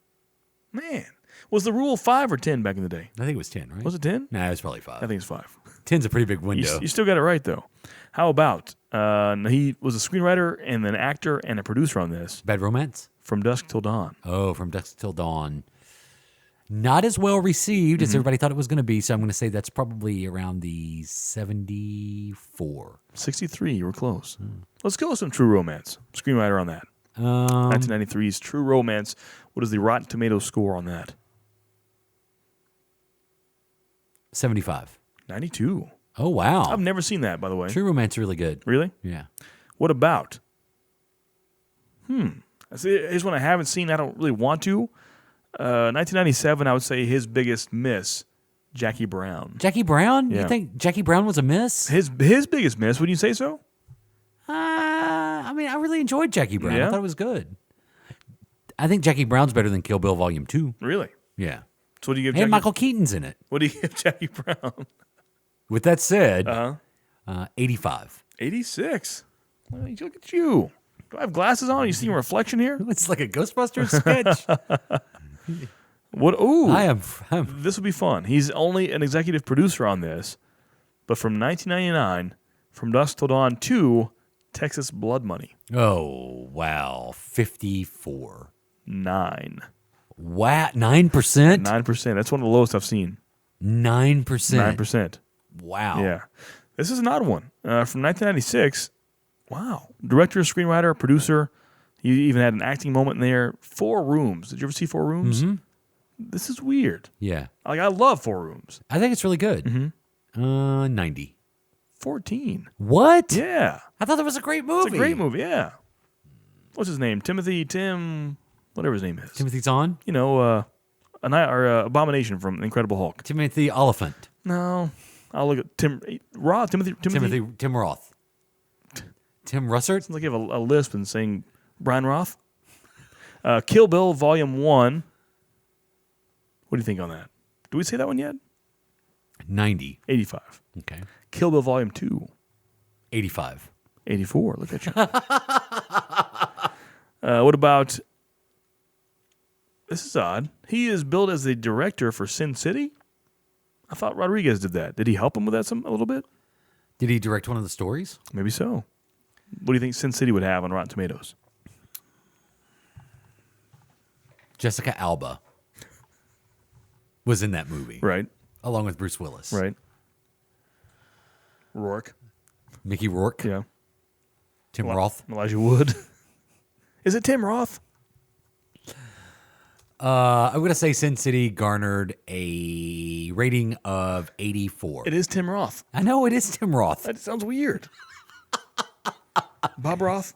Man. Was the rule 5 or 10 back in the day? I think it was 10, right? Was it 10? Nah, it was probably 5. I think it's 5. 10's a pretty big window. You still got it right, though. How about he was a screenwriter and an actor and a producer on this, Bad Romance? From Dusk Till Dawn. Oh, From Dusk Till Dawn. Not as well received as everybody thought it was going to be, so I'm going to say that's probably around the 74. 63, you were close. Let's go with some True Romance. Screenwriter on that. 1993's True Romance. What is the Rotten Tomatoes score on that? 75. 92. Oh, wow. I've never seen that, by the way. True Romance is really good. Really? Yeah. What about? Here's one I haven't seen. I don't really want to. 1997, I would say his biggest miss, Jackie Brown. Jackie Brown? Yeah. You think Jackie Brown was a miss? His biggest miss, would you say so? I mean, I really enjoyed Jackie Brown. Yeah? I thought it was good. I think Jackie Brown's better than Kill Bill Volume 2. Really? Yeah. So what do you give And Jackie? Michael Keaton's in it. What do you give Jackie Brown? With that said, 85. 86. Well, look at you. Do I have glasses on? You see your reflection here? It's like a Ghostbusters sketch. What? Ooh. I'm This would be fun. He's only an executive producer on this, but from 1999, From Dusk Till Dawn 2, Texas Blood Money. Oh, wow. 54. 9. Wow. 9%? 9%. That's one of the lowest I've seen. 9%. 9%. Wow. Yeah. This is an odd one. From 1996, wow. Director, screenwriter, producer. He even had an acting moment in there. 4 Rooms. Did you ever see 4 Rooms? Mm-hmm. This is weird. Yeah. Like, I love 4 Rooms. I think it's really good. 90. 14. What? Yeah. I thought that was a great movie. It's a great movie, yeah. What's his name? Whatever his name is. Timothy Zahn? You know, Abomination from Incredible Hulk. Timothy Oliphant. No. I'll look at Tim Roth. Timothy. Tim Roth. Tim Russert? Sounds like you have a lisp and saying Brian Roth. Kill Bill Volume 1. What do you think on that? Do we say that one yet? 90. 85. Okay. Kill Bill Volume 2. 85. 84. Look at you. What about... This is odd. He is billed as the director for Sin City? I thought Rodriguez did that. Did he help him with that a little bit? Did he direct one of the stories? Maybe so. What do you think Sin City would have on Rotten Tomatoes? Jessica Alba was in that movie. Right. Along with Bruce Willis. Right. Rourke. Mickey Rourke. Yeah. Tim Roth. Elijah Wood. Is it Tim Roth? I'm going to say Sin City garnered a rating of 84. It is Tim Roth. I know it is Tim Roth. That sounds weird. Bob Roth.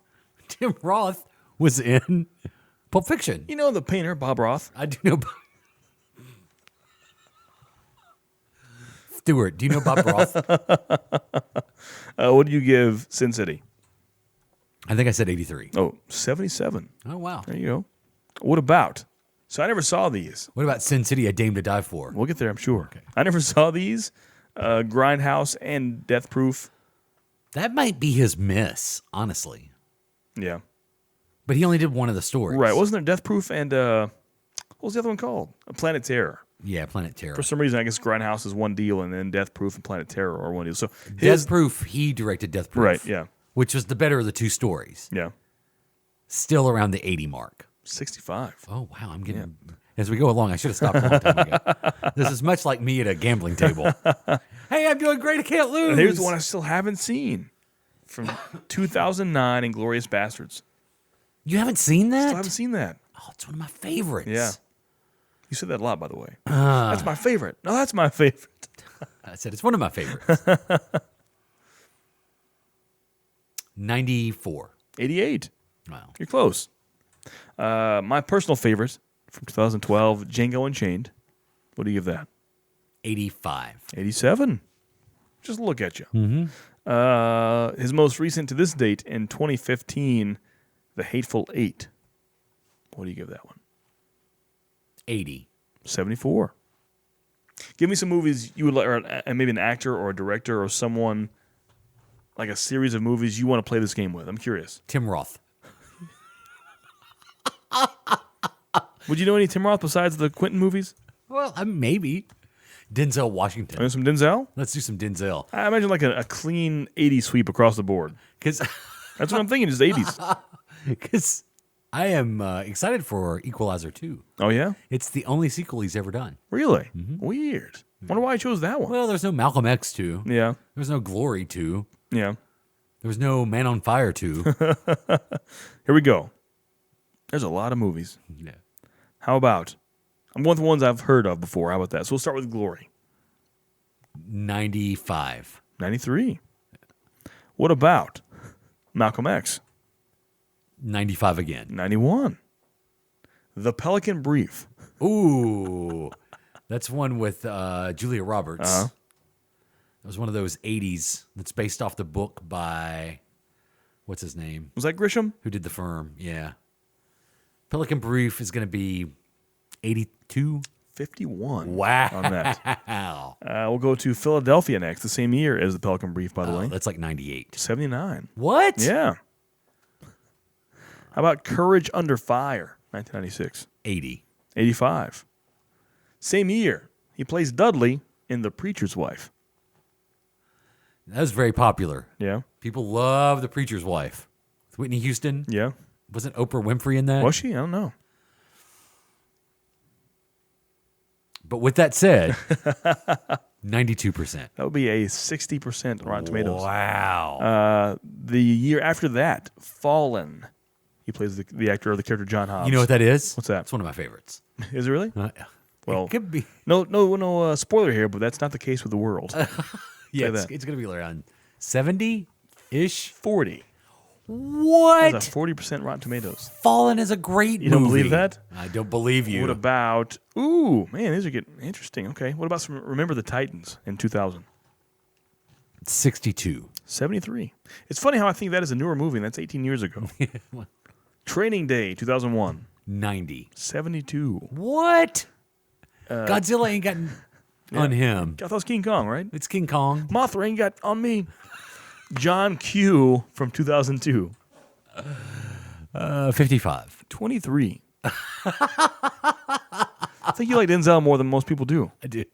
Tim Roth was in Pulp Fiction. You know the painter, Bob Roth. I do know. Stuart, do you know Bob Roth? What do you give Sin City? I think I said 83. Oh, 77. Oh, wow. There you go. What about? So I never saw these. What about Sin City, A Dame to Die For? We'll get there, I'm sure. Okay. I never saw these. Grindhouse and Death Proof. That might be his miss, honestly. Yeah. But he only did one of the stories. Right. Wasn't there Death Proof and what was the other one called? Planet Terror. Yeah, Planet Terror. For some reason, I guess Grindhouse is one deal, and then Death Proof and Planet Terror are one deal. So Death Proof, he directed Death Proof. Right, yeah. Which was the better of the two stories. Yeah. Still around the 80 mark. 65. Oh, wow. I'm getting... As we go along, I should have stopped a long time ago. This is much like me at a gambling table. Hey, I'm doing great. I can't lose. And here's the one I still haven't seen. From 2009, Inglourious Bastards. You haven't seen that? Still haven't seen that. Oh, it's one of my favorites. Yeah. You said that a lot, by the way. That's my favorite. No, that's my favorite. I said it's one of my favorites. 94. 88. Wow. You're close. My personal favorite from 2012, Django Unchained. What do you give that? 85. 87. Just look at you. Mm-hmm. His most recent to this date in 2015, The Hateful Eight. What do you give that one? 80. 74. Give me some movies you would like, or maybe an actor or a director or someone, like a series of movies you want to play this game with. I'm curious. Tim Roth. Would you know any Tim Roth besides the Quentin movies? Well, maybe. Denzel Washington. Some Denzel? Let's do some Denzel. I imagine like a clean 80s sweep across the board. Because That's what I'm thinking is 80s. I am excited for Equalizer 2. Oh, yeah? It's the only sequel he's ever done. Really? Weird. Wonder why I chose that one. Well, there's no Malcolm X 2. Yeah. There's no Glory 2. Yeah. There was no Man on Fire 2. Here we go. There's a lot of movies. Yeah. How about? I'm going with the ones I've heard of before. How about that? So we'll start with Glory. 95. 93. What about Malcolm X? 95 again. 91. The Pelican Brief. Ooh. That's one with Julia Roberts. Uh-huh. It was one of those 80s that's based off the book by, what's his name? Was that Grisham? Who did The Firm? Yeah. Pelican Brief is going to be 82. 51. Wow. On that. We'll go to Philadelphia next, the same year as The Pelican Brief, by the way. That's like 98. 79. What? Yeah. How about Courage Under Fire, 1996? 80. 85. Same year, he plays Dudley in The Preacher's Wife. That was very popular. Yeah. People love The Preacher's Wife. With Whitney Houston. Yeah. Wasn't Oprah Winfrey in that? Was she? I don't know. But with that said, 92%. That would be a 60% Rotten Tomatoes. Wow. The year after that, Fallen. He plays the actor of the character John Hobbs. You know what that is? What's that? It's one of my favorites. Is it really? Well, it could be. No spoiler here, but that's not the case with the world. Yeah, that. it's going to be around 70-ish. 40. What? That's a 40% Rotten Tomatoes. Fallen is a great movie. You don't believe that? I don't believe you. What about... Ooh, man, these are getting interesting. Okay. What about some Remember the Titans in 2000? 62. 73. It's funny how I think that is a newer movie, and that's 18 years ago. Training Day, 2001. 90. 72. What? Godzilla ain't got on him. I thought it was King Kong, right? It's King Kong. Mothra ain't got on me. John Q from 2002. 55. 23. I think you like Denzel more than most people do. I do.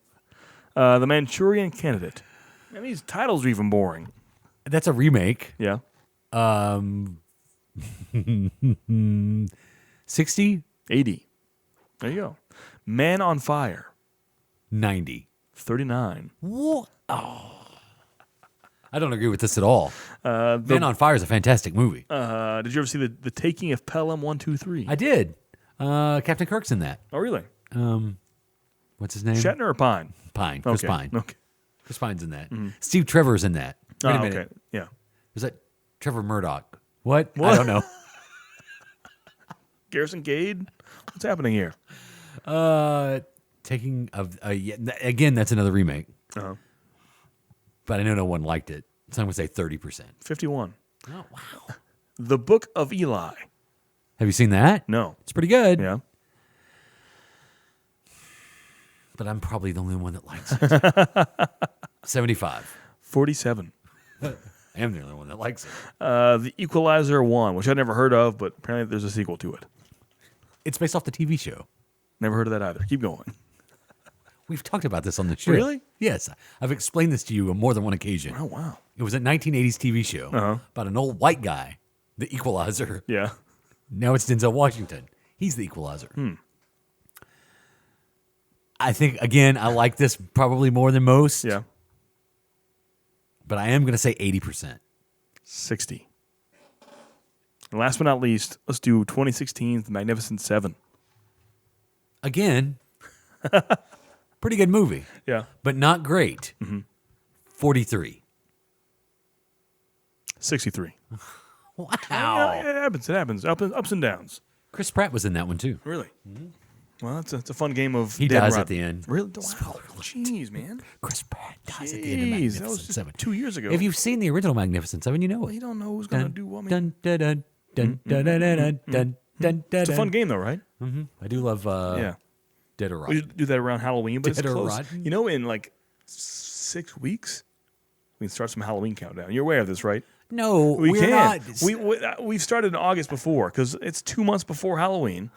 The Manchurian Candidate. I mean, these titles are even boring. That's a remake. Yeah. 60? 80. There you go. Man on Fire. 90. 39. What? Oh. I don't agree with this at all. Man on Fire is a fantastic movie. Did you ever see the Taking of Pelham 1, 2, 3? I did. Captain Kirk's in that. Oh, really? What's his name? Shatner or Pine? Pine. Chris Okay. Pine. Okay. Chris Pine's in that. Steve Trevor's in that. Wait a minute. Okay. Yeah. Was that Trevor Murdoch? What? I don't know. Garrison Cade? What's happening here? Taking of again, that's another remake. Uh-huh. But I know no one liked it, so I'm gonna say 30%. 51. Oh wow! The Book of Eli. Have you seen that? No. It's pretty good. Yeah. But I'm probably the only one that likes it. 75. 47. I am the only one that likes it. The Equalizer 1, which I never heard of, but apparently there's a sequel to it. It's based off the TV show. Never heard of that either. Keep going. We've talked about this on the show. Really? Yes. I've explained this to you on more than one occasion. Oh, wow. It was a 1980s TV show about an old white guy, the Equalizer. Yeah. Now it's Denzel Washington. He's the Equalizer. I think, again, I like this probably more than most. Yeah. But I am going to say 80%. 60. And last but not least, let's do 2016's The Magnificent Seven. Again, pretty good movie. Yeah. But not great. 43. 63. Wow. Yeah, it happens. It happens. Ups and downs. Chris Pratt was in that one, too. Really? Well, it's a fun game of He dead dies rotten. at the end. Really? Wow. Jeez, man. Chris Pratt dies at the end of Jeez, that Magnificent was just Seven. 2 years ago. If you've seen the original Magnificent Seven, you know You it. don't know who's going to do what. Dun, dun, dun, dun, dun, dun, dun, dun, dun, It's a fun game, though, right? I do love Yeah. Dead or We Rotten. do that around Halloween, but Dead it's or close. Rotten? You know, in like 6 weeks, we can start some Halloween countdown. You're aware of this, right? No, We we're can. not. We've started in August before because it's 2 months before Halloween.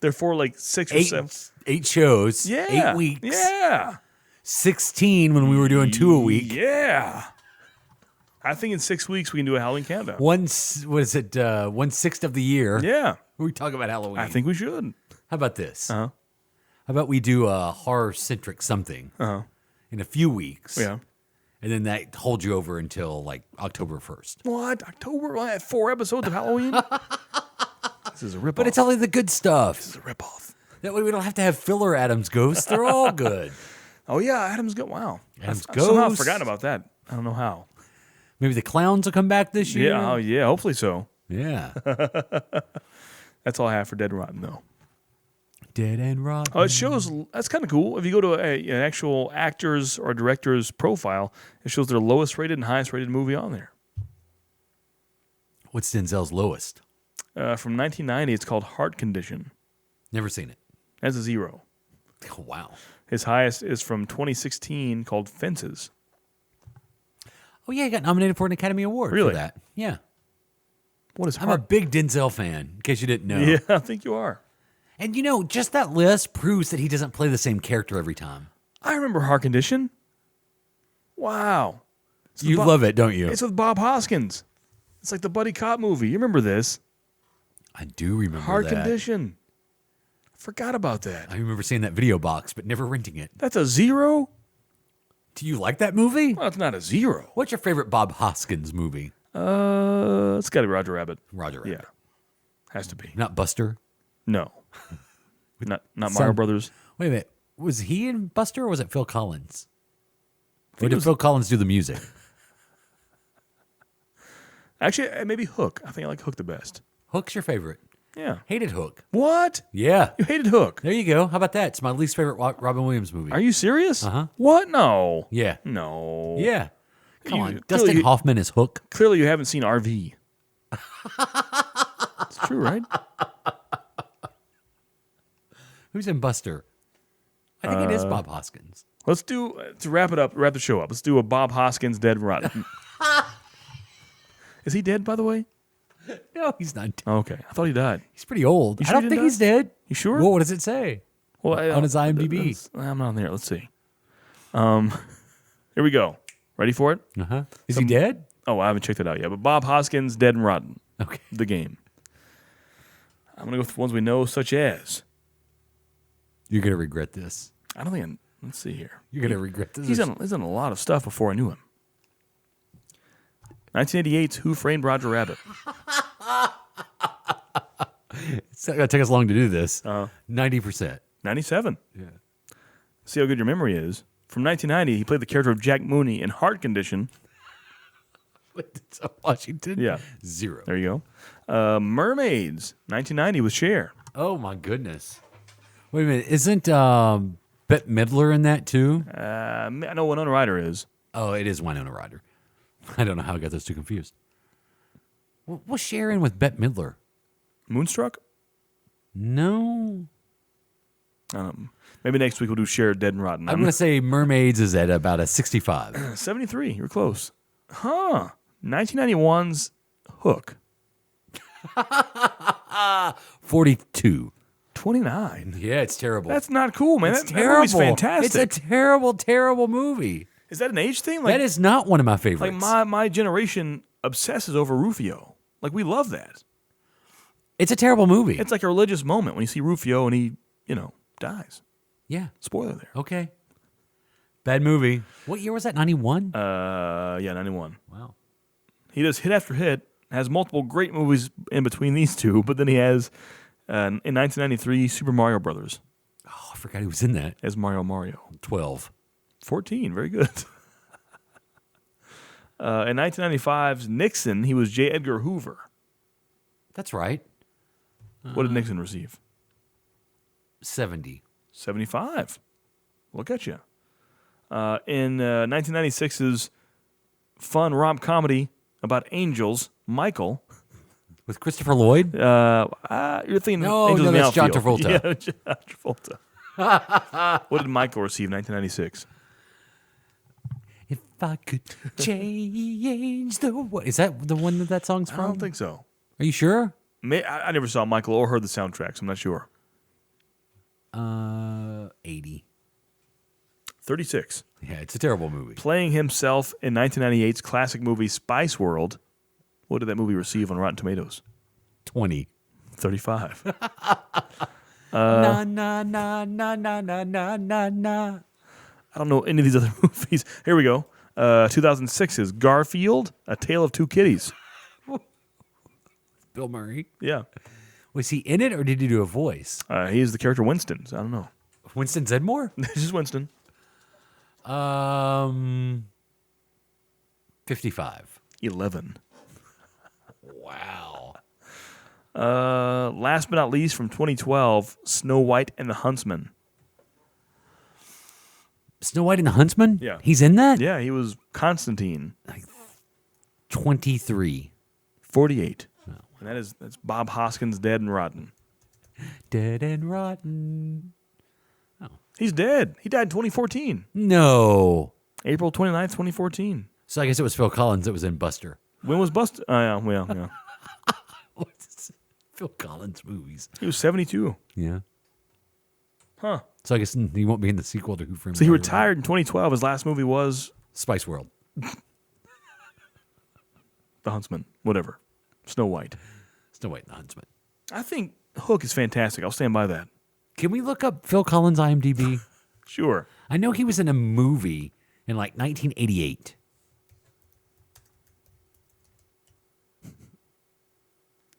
Therefore, like 6 or 7. 8 shows. Yeah. 8 weeks. Yeah. 16 when we were doing 2 a week. Yeah. I think in 6 weeks we can do a Halloween countdown. What is it? 1/6 of the year. Yeah. We talk about Halloween. I think we should. How about this? Uh-huh. How about we do a horror-centric something in a few weeks? Yeah. And then that holds you over until like October 1st. What? October? I had 4 episodes of Halloween? This is a ripoff. But it's only the good stuff. This is a ripoff. That way we don't have to have filler Adam's ghosts. They're all good. Oh, yeah. Adam's Ghost. Wow. Adam's I've somehow Ghost. forgotten about that. I don't know how. Maybe the clowns will come back this year. Yeah. Oh, yeah. Hopefully so. Yeah. That's all I have for Dead Rotten, though. Dead and Rotten. Oh, it shows. That's kind of cool. If you go to an actual actor's or director's profile, it shows their lowest rated and highest rated movie on there. What's Denzel's lowest? From 1990, it's called Heart Condition. Never seen it. That's a 0. Oh, wow. His highest is from 2016 called Fences. Oh, yeah, he got nominated for an Academy Award Really? for that. Yeah. What is I'm a big Denzel fan, in case you didn't know. Yeah, I think you are. And, you know, just that list proves that he doesn't play the same character every time. I remember Heart Condition. Wow. You love it, don't you? It's with Bob Hoskins. It's like the buddy cop movie. You remember this? I do remember Heart that. Condition. I forgot about that. I remember seeing that video box, but never renting it. That's a 0? Do you like that movie? Well, it's not a 0. What's your favorite Bob Hoskins movie? It's got to be Roger Rabbit. Roger Rabbit. Yeah. Has to be. Not Buster? No. not Mario Brothers. Wait a minute. Was he in Buster or was it Phil Collins? Or think it did was- Phil Collins do the music? Actually, maybe Hook. I think I like Hook the best. Hook's your favorite. Yeah. Hated Hook. What? Yeah. You hated Hook? There you go. How about that? It's my least favorite Robin Williams movie. Are you serious? Uh-huh. What? No. Yeah. No. Yeah. Come on. Dustin Hoffman is Hook. Clearly, you haven't seen RV. It's true, right? Who's in Buster? I think it is Bob Hoskins. Let's do, to wrap the show up, let's do a Bob Hoskins Dead and Rotten. Is he dead, by the way? No, he's not dead. Okay. I thought he died. He's pretty old. You I sure don't he think didn't he's dead. You sure? Well, what does it say? Well, On his IMDb. I'm not on there. Let's see. Here we go. Ready for it? Uh-huh. Is he dead? Oh, I haven't checked it out yet. But Bob Hoskins, Dead and Rotten. Okay. The game. I'm going to go with the ones we know, such as. You're going to regret this. I don't think let's see here. You're going to regret this. He's done a lot of stuff before I knew him. 1988's Who Framed Roger Rabbit. It's not going to take us long to do this. 90%. 97. Yeah. See how good your memory is. From 1990, he played the character of Jack Mooney in Heart Condition. Washington? Yeah. 0. There you go. Mermaids, 1990 with Cher. Oh, my goodness. Wait a minute. Isn't Bette Midler in that, too? I know Winona Ryder is. Oh, it is Winona Ryder. I don't know how I got those two confused. What's Cher in with Bette Midler? Moonstruck? No. Maybe next week we'll do Cher, Dead and Rotten. I'm going to say Mermaids is at about a 65. 73. You were close. Huh. 1991's Hook. 42. 29. Yeah, it's terrible. That's not cool, man. It's That terrible. movie's fantastic. It's a terrible, terrible movie. Is that an age thing? That is not one of my favorites. Like my generation obsesses over Rufio. Like we love that. It's a terrible movie. It's like a religious moment when you see Rufio and he, dies. Yeah. Spoiler there. Okay. Bad movie. What year was that? 91? Yeah, 91. Wow. He does hit after hit, has multiple great movies in between these two, but then he has, in 1993, Super Mario Brothers Oh, I forgot he was in that. as Mario. 12. 14, very good. In 1995's Nixon, he was J. Edgar Hoover. That's right. What did Nixon receive? 70. 75. Look at you. In 1996's fun romp comedy about angels, Michael. With Christopher Lloyd? You're thinking No, Angels in the that's John Outfield. Travolta. Yeah, John Travolta. What did Michael receive in 1996? If I could change the world. Is that the one that song's I from? don't think so. Are you sure? I never saw Michael or heard the soundtrack, so I'm not sure. 80. 36. Yeah, it's a terrible movie. Playing himself in 1998's classic movie Spice World. What did that movie receive on Rotten Tomatoes? 20. 35. Na, na, na, na, na, na, na, na, na. I don't know any of these other movies. Here we go. 2006's Garfield, A Tale of Two Kitties. Bill Murray. Yeah. Was he in it or did he do a voice? He is the character Winston. So I don't know. Winston Zedmore? This is Winston. 55. 11. Wow. Last but not least, from 2012, Snow White and the Huntsman. Snow White and the Huntsman? Yeah. He's in that? Yeah, he was Constantine. 23. 48. And that's Bob Hoskins, Dead and Rotten. Dead and rotten. He's dead. He died in 2014. No. April 29th, 2014. So I guess it was Phil Collins that was in Buster. When was Bust? Yeah. What's Phil Collins movies? He was 72. Yeah. Huh. So I guess he won't be in the sequel to Who Framed So he Roger retired in 2012. His last movie was Rabbit. Spice World. The Huntsman. Whatever. Snow White. Snow White and the Huntsman. I think Hook is fantastic. I'll stand by that. Can we look up Phil Collins' IMDb? Sure. I know he was in a movie in like 1988.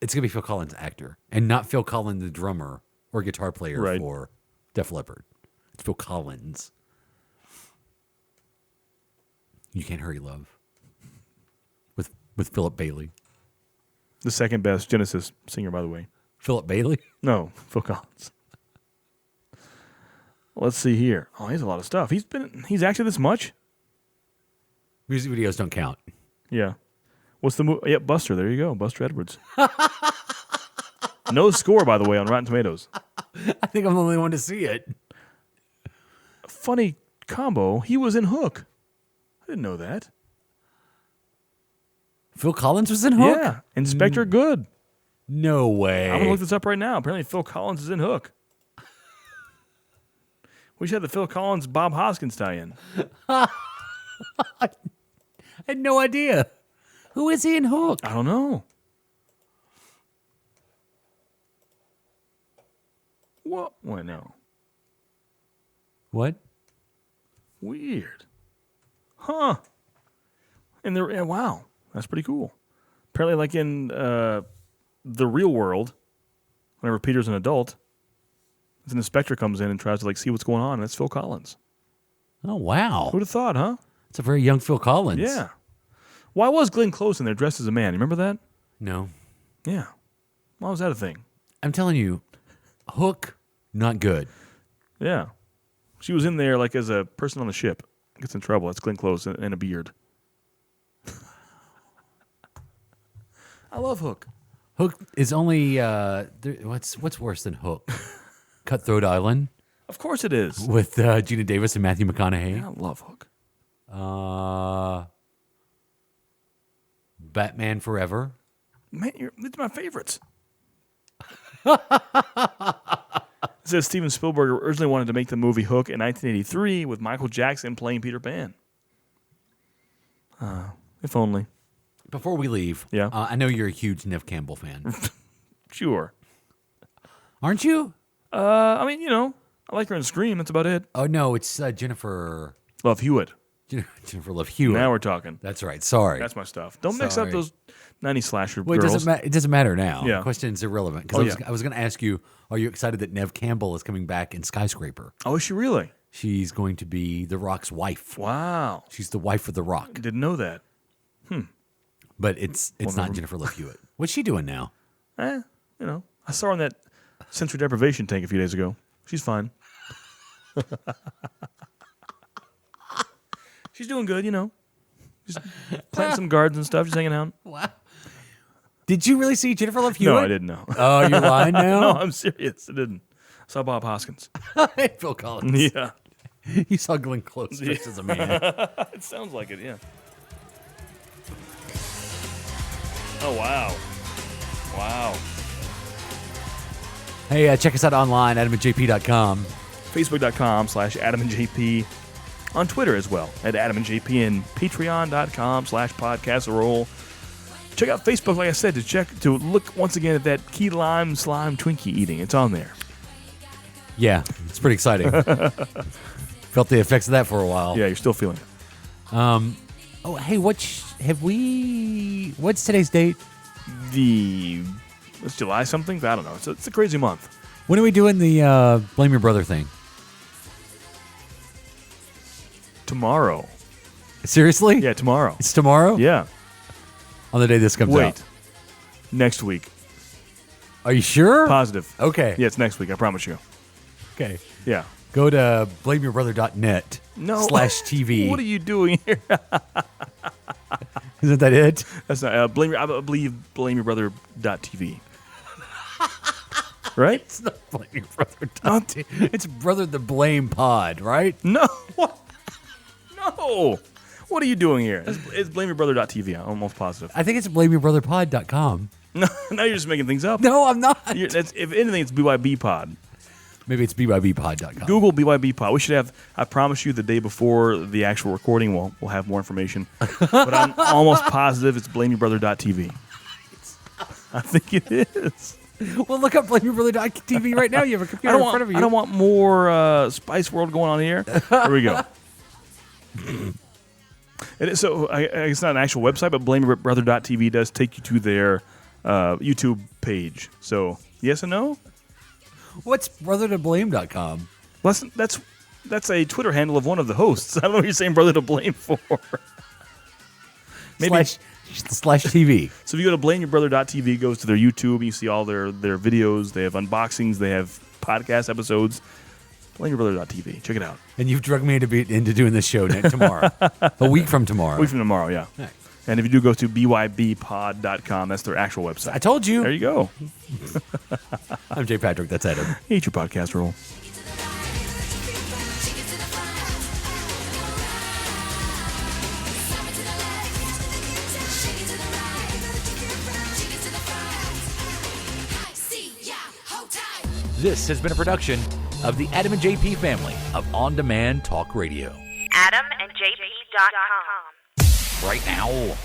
It's going to be Phil Collins, actor, and not Phil Collins, the drummer or guitar player Right. for Def Leppard. It's Phil Collins. You Can't Hurry Love. With Philip Bailey. The second best Genesis singer, by the way. Philip Bailey? No, Phil Collins. Let's see here. Oh, he has a lot of stuff. He's acted this much. Music videos don't count. Yeah. What's the movie? Yep, Buster. There you go. Buster Edwards. No score, by the way, on Rotten Tomatoes. I think I'm the only one to see it. Funny combo. He was in Hook. I didn't know that. Phil Collins was in Hook? Yeah. Inspector Good. No way. I'm going to look this up right now. Apparently, Phil Collins is in Hook. We should have the Phil Collins Bob Hoskins tie-in. I had no idea. Who is he in Hook? I don't know. What? Wait, no. What? Weird. Huh. And they're, yeah, wow. That's pretty cool. Apparently, like in the real world, whenever Peter's an adult, an inspector comes in and tries to like see what's going on, and it's Phil Collins. Oh, wow. Who'd have thought, huh? It's a very young Phil Collins. Yeah. Why was Glenn Close in there dressed as a man? You remember that? No. Yeah. Why was that a thing? I'm telling you, Hook, not good. Yeah. She was in there like as a person on the ship. Gets in trouble. That's Glenn Close and a beard. I love Hook. Hook is only, what's worse than Hook? Cutthroat Island Of course it is. with Gina Davis and Matthew McConaughey. I love Hook. Batman Forever. Man, it's my favorites. It says Steven Spielberg originally wanted to make the movie Hook in 1983 with Michael Jackson playing Peter Pan. If only. Before we leave, Yeah. I know you're a huge Neve Campbell fan. Sure. Aren't you? I mean, I like her in Scream. That's about it. Oh, no, it's Jennifer Love Hewitt. Love Hewitt. Now we're talking. That's right. Sorry. That's my stuff. Don't mix up Sorry. those 90s slasher Well, girls. it doesn't matter now. Yeah. The question's irrelevant. Because Oh, yeah. I was going to ask you, are you excited that Neve Campbell is coming back in Skyscraper? Oh, is she really? She's going to be The Rock's wife. Wow. She's the wife of The Rock. Didn't know that. But it's not Jennifer Love Hewitt. What's she doing now? I saw her on that sensory deprivation tank a few days ago. She's fine. She's doing good, Just planting some gardens and stuff, just hanging out. Wow. Did you really see Jennifer Love Hewitt? No, I didn't know. Oh, you're lying now? No, I'm serious. I didn't. I saw Bob Hoskins. Phil Collins. Yeah. You saw Glenn Close dressed as a man. It sounds like it, yeah. Oh, wow. Wow. Hey, check us out online, adamandjp.com. Facebook.com/AdamandJP. On Twitter as well, at AdamandJP, and Patreon.com/podcastroll. Check out Facebook, like I said, to look once again at that key lime slime Twinkie eating. It's on there. Yeah, it's pretty exciting. Felt the effects of that for a while. Yeah, you're still feeling it. Oh, hey, what's today's date? It's July something? I don't know. It's a crazy month. When are we doing the Blame Your Brother thing? Tomorrow. Seriously? Yeah, tomorrow. It's tomorrow? Yeah. On the day this comes out. Next week. Are you sure? Positive. Okay. Yeah, it's next week. I promise you. Okay. Yeah. Go to blameyourbrother.net /TV. What are you doing here? Isn't that it? That's not. I believe blameyourbrother.tv. Right? It's not Blame Your Brother. It's Brother the Blame Pod, right? No. What? No. What are you doing here? It's blameyourbrother.tv. I'm almost positive. I think it's blameyourbrotherpod.com. No, now you're just making things up. No, I'm not. If anything, it's BYB Pod. Maybe it's bybpod.com. Google BYB Pod. We should have, I promise you, the day before the actual recording, we'll have more information. But I'm almost positive it's blameyourbrother.tv. I think it is. Well, look up blameyourbrother.tv right now. You have a computer in front of you. I don't want more Spice World going on here. Here we go. So it's not an actual website, but blameyourbrother.tv does take you to their YouTube page. So yes and no? What's brothertoblame.com? That's a Twitter handle of one of the hosts. I don't know what you're saying brother to blame for. Maybe /TV. So if you go to blameyourbrother.tv, it goes to their YouTube, and you see all their videos. They have unboxings. They have podcast episodes. LangerBrothers.tv. Check it out. And you've drugged me into doing this show tomorrow. A week from tomorrow. A week from tomorrow, yeah. Nice. And if you do go to bybpod.com, that's their actual website. I told you. There you go. I'm Jay Patrick. That's Adam. Eat your podcast roll. This has been a production of the Adam and JP family of on-demand talk radio. AdamandJP.com. Right now.